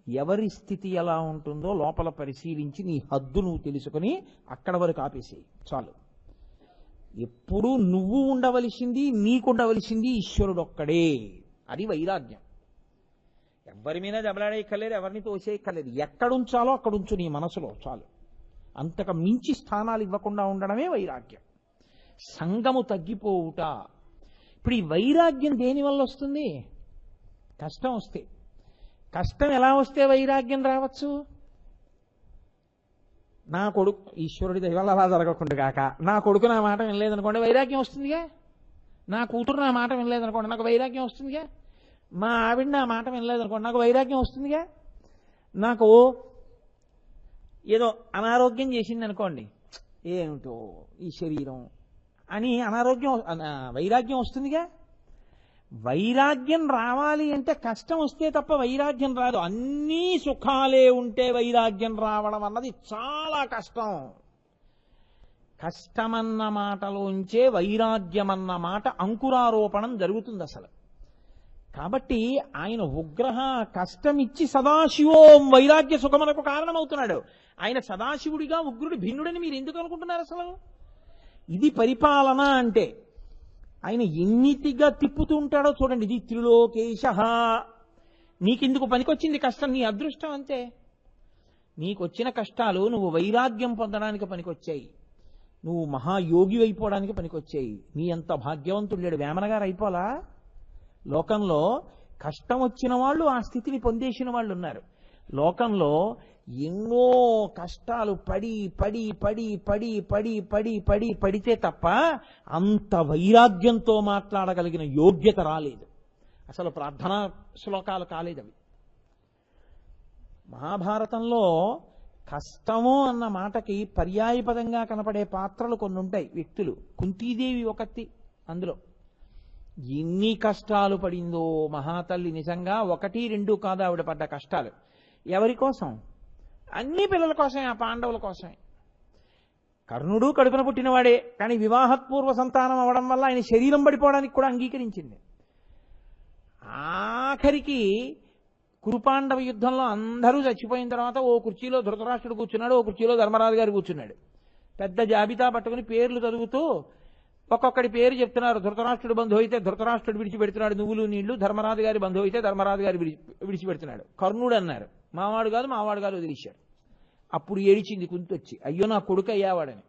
ఎవరి స్థితి ఎలా ఉంటుందో లోపల పరిశీలించి నీ హద్దు నువ్వు తెలుసుకుని అక్కడ వరకు ఆపేసేయి చాలు. ఎప్పుడూ నువ్వు ఉండవలసింది, నీకుండవలసింది ఈశ్వరుడు ఒక్కడే. అది వైరాగ్యం. ఎవరి మీద దెబ్బలాడేయక్కర్లేదు, ఎవరిని తోసేయక్కర్లేదు, ఎక్కడుంచాలో అక్కడుంచు నీ మనసులో చాలు. అంతకు మించి స్థానాలు ఇవ్వకుండా ఉండడమే వైరాగ్యం. సంగము తగ్గిపోవుట. ఇప్పుడు ఈ వైరాగ్యం దేనివల్ల వస్తుంది? కష్టం వస్తే. కష్టం ఎలా వస్తే వైరాగ్యం రావచ్చు? నా కొడుకు ఈశ్వరుడి దయవల్ల అలా జరగకుండా కాక, నా కొడుకు నా మాట వినలేదనుకోండి వైరాగ్యం వస్తుందిగా. నా కూతురు నా మాట వినలేదనుకోండి నాకు వైరాగ్యం వస్తుందిగా. మా ఆవిడ నా మాట వినలేదనుకోండి నాకు వైరాగ్యం వస్తుందిగా. నాకు ఏదో అనారోగ్యం చేసింది అనుకోండి, ఏమిటో ఈ శరీరం అని వైరాగ్యం వస్తుందిగా. వైరాగ్యం రావాలి అంటే కష్టం వస్తే తప్ప వైరాగ్యం రాదు. అన్నీ సుఖాలే ఉంటే వైరాగ్యం రావడం అన్నది చాలా కష్టం. కష్టమన్న మాటలోంచే వైరాగ్యమన్న మాట అంకురారోపణం జరుగుతుంది అసలు. కాబట్టి ఆయన ఉగ్రహ కష్టం ఇచ్చి సదాశివోం వైరాగ్య సుఖమునకు కారణమవుతున్నాడు. ఆయన సదాశివుడిగా ఉగ్రుడి భిన్నుడని మీరు ఎందుకు అనుకుంటున్నారు? అసలు ఇది పరిపాలన అంటే. ఆయన ఎన్నిటిగా తిప్పుతూ ఉంటాడో చూడండి. ఇది త్రిలోకేశ. నీకెందుకు పనికొచ్చింది కష్టం? నీ అదృష్టం అంతే. నీకొచ్చిన కష్టాలు నువ్వు వైరాగ్యం పొందడానికి పనికొచ్చాయి, నువ్వు మహాయోగి అయిపోవడానికి పనికొచ్చాయి. నీ అంత భాగ్యవంతుడు లేడు. వేమన గారు అయిపోలా. లోకంలో కష్టం వచ్చిన వాళ్ళు ఆ స్థితిని పొందేసిన వాళ్ళు ఉన్నారు. లోకంలో ఎన్నో కష్టాలు పడి పడి పడి పడి పడి పడి పడి పడితే తప్ప అంత వైరాగ్యంతో మాట్లాడగలిగిన యోగ్యత రాలేదు. అసలు ప్రార్థనా శ్లోకాలు కాలేదు అవి. మహాభారతంలో కష్టము అన్న మాటకి పర్యాయపదంగా కనపడే పాత్రలు కొన్ని ఉంటాయి, వ్యక్తులు. కుంతీదేవి ఒకటి అందులో. ఎన్ని కష్టాలు పడిందో మహాతల్లి. నిజంగా 1, 2 కాదు ఆవిడ పడ్డ కష్టాలు. ఎవరి కోసం? అన్ని పిల్లల కోసమే, ఆ పాండవుల కోసమే. కర్ణుడు కడుపున పుట్టినవాడే, కానీ వివాహపూర్వ సంతానం అవడం వల్ల ఆయన శరీరం పడిపోవడానికి కూడా అంగీకరించింది. ఆఖరికి కురుపాండవ యుద్ధంలో అందరూ చచ్చిపోయిన తర్వాత ఓ కుర్చీలో ధృతరాష్ట్రుడు కూర్చున్నాడు, ఓ కుర్చీలో ధర్మరాజు గారు కూర్చున్నాడు. పెద్ద జాబితా పట్టుకుని పేర్లు చదువుతూ ఒక్కొక్కడి పేరు చెప్తున్నారు. ధృతరాష్ట్రుడు బంధువు అయితే ధృతరాష్ట్రుడు విడిచిపెడుతున్నాడు నువ్వులు నీళ్లు, ధర్మరాజు గారి బంధువు అయితే ధర్మరాజు గారు విడిచిపెడుతున్నాడు. కర్ణుడు అన్నారు, మావాడు కాదు వదిలేశాడు. అప్పుడు ఏడిచింది కుంతొచ్చి, అయ్యో నా కొడుకు అయ్యావాడని.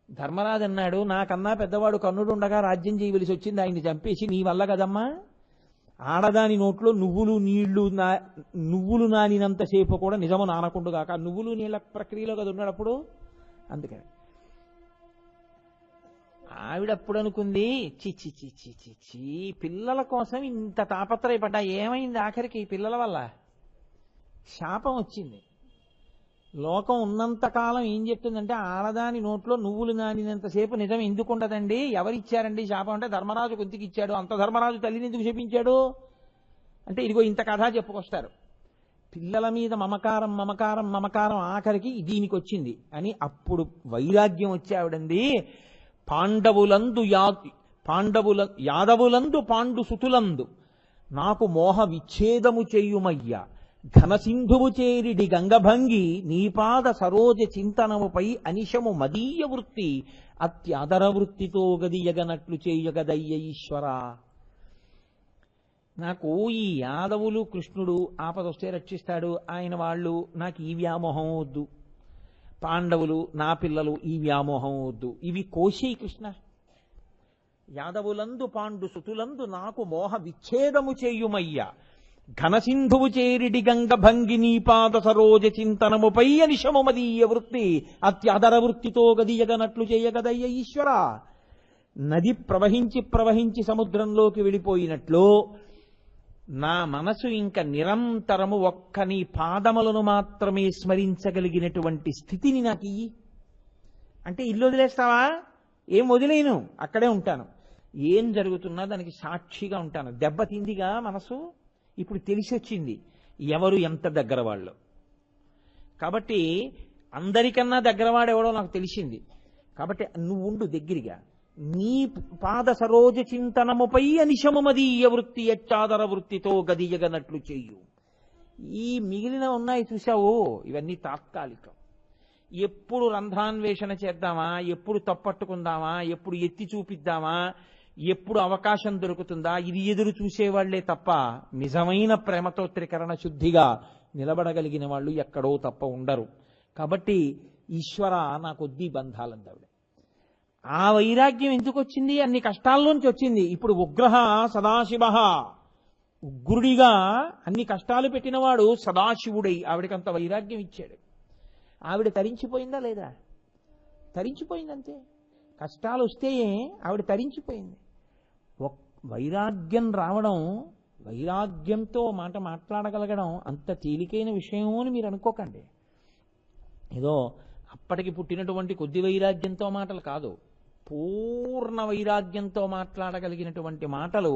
ధర్మరాజు అన్నాడు, నాకన్నా పెద్దవాడు కర్ణుడు ఉండగా రాజ్యం చేయవలసి వచ్చింది, ఆయన్ని చంపేసి నీ వల్ల కదమ్మా. ఆడదాని నోట్లో నువ్వులు నానినంతసేపు కూడా నిజము నానకుండుగాక. నువ్వులు నీళ్ళ ప్రక్రియలో కదా ఉన్నాడప్పుడు. అందుకని ఆవిడప్పుడు అనుకుంది, చిచ్చి చిచ్చి చిచ్చి పిల్లల కోసం ఇంత తాపత్రయపడ్డా ఏమైంది? ఆఖరికి పిల్లల వల్ల శాపం వచ్చింది. లోకం ఉన్నంతకాలం ఏం చెప్తుందంటే, ఆడదాని నోట్లో నువ్వులు నానినంతసేపు నిజం ఎందుకు ఉండదండి? ఎవరిచ్చారండి శాపం అంటే ధర్మరాజు కుంతికి ఇచ్చాడు. అంత ధర్మరాజు తల్లిని ఎందుకు శపించాడు అంటే ఇదిగో ఇంత కథ చెప్పుకొస్తారు. పిల్లల మీద మమకారం మమకారం మమకారం ఆఖరికి దీనికి వచ్చింది అని. అప్పుడు వైరాగ్యం వచ్చి ఆవిడంది, యాదవులందు పాండు సుతులందు నాకు మోహ విచ్ఛేదము చేయుమయ్యా, ఘనసింధువు చేరిడి గంగభంగి నీపాద సరోజ చింతనముపై అనిశము మదీయ వృత్తి అత్యాదర వృత్తితో గదియగనట్లు చేయగదయ్య ఈశ్వరా. నాకు ఈ యాదవులు కృష్ణుడు ఆపదొస్తే రక్షిస్తాడు, ఆయన వాళ్ళు నాకు ఈ వ్యామోహం వద్దు, పాండవులు నా పిల్లలు ఈ వ్యామోహం వద్దు, ఇవి కోశీ కృష్ణ. యాదవులందు పాండు సుతులందు నాకు మోహ విచ్ఛేదము చేయుమయ్యా, ఘనసింధువు చేరిడి గంగ భంగి నీపాద సరోజ చింతనముపై అనిశము మదీయ వృత్తి అత్యాదర వృత్తితో గదియగనట్లు చేయగదయ్య ఈశ్వర. నది ప్రవహించి ప్రవహించి సముద్రంలోకి వెళ్ళిపోయినట్లు నా మనసు ఇంకా నిరంతరము ఒక్క నీ పాదములను మాత్రమే స్మరించగలిగినటువంటి స్థితిని నాకు ఇయ్యి అంటే, ఇల్లు వదిలేస్తావా? ఏం వదిలేను, అక్కడే ఉంటాను. ఏం జరుగుతున్నా దానికి సాక్షిగా ఉంటాను. దెబ్బతిందిగా మనసు. ఇప్పుడు తెలిసి వచ్చింది ఎవరు ఎంత దగ్గర వాళ్ళు. కాబట్టి అందరికన్నా దగ్గరవాడెవడో నాకు తెలిసింది. కాబట్టి నువ్వు ఉండు దగ్గరగా. నీ పాద సరోజ చింతనముపై అనిశము మదీయ వృత్తి యచ్చాదర వృత్తితో గదియగనట్లు చెయ్యు. ఈ మిగిలిన ఉన్నాయి చూశావు, ఇవన్నీ తాత్కాలికం. ఎప్పుడు రంధ్రాన్వేషణ చేద్దామా, ఎప్పుడు తప్పట్టుకుందామా, ఎప్పుడు ఎత్తి చూపిద్దామా, ఎప్పుడు అవకాశం దొరుకుతుందా, ఇది ఎదురు చూసేవాళ్లే తప్ప నిజమైన ప్రేమతో త్రికరణ శుద్ధిగా నిలబడగలిగిన వాళ్ళు ఎక్కడో తప్ప ఉండరు. కాబట్టి ఈశ్వర నాకొద్దీ బంధాలందవిడ. ఆ వైరాగ్యం ఎందుకు వచ్చింది? అన్ని కష్టాల్లోంచి వచ్చింది. ఇప్పుడు ఉగ్రహ సదాశివ, ఉగ్రుడిగా అన్ని కష్టాలు పెట్టినవాడు సదాశివుడై ఆవిడకంత వైరాగ్యం ఇచ్చాడు. ఆవిడ తరించిపోయిందా లేదా? తరించిపోయిందంతే. కష్టాలు వస్తే ఆవిడ తరించిపోయింది. వైరాగ్యం రావడం, వైరాగ్యంతో మాట మాట్లాడగలగడం అంత తేలికైన విషయము అని మీరు అనుకోకండి. ఏదో అప్పటికి పుట్టినటువంటి కొద్ది వైరాగ్యంతో మాటలు కాదు, పూర్ణ వైరాగ్యంతో మాట్లాడగలిగినటువంటి మాటలు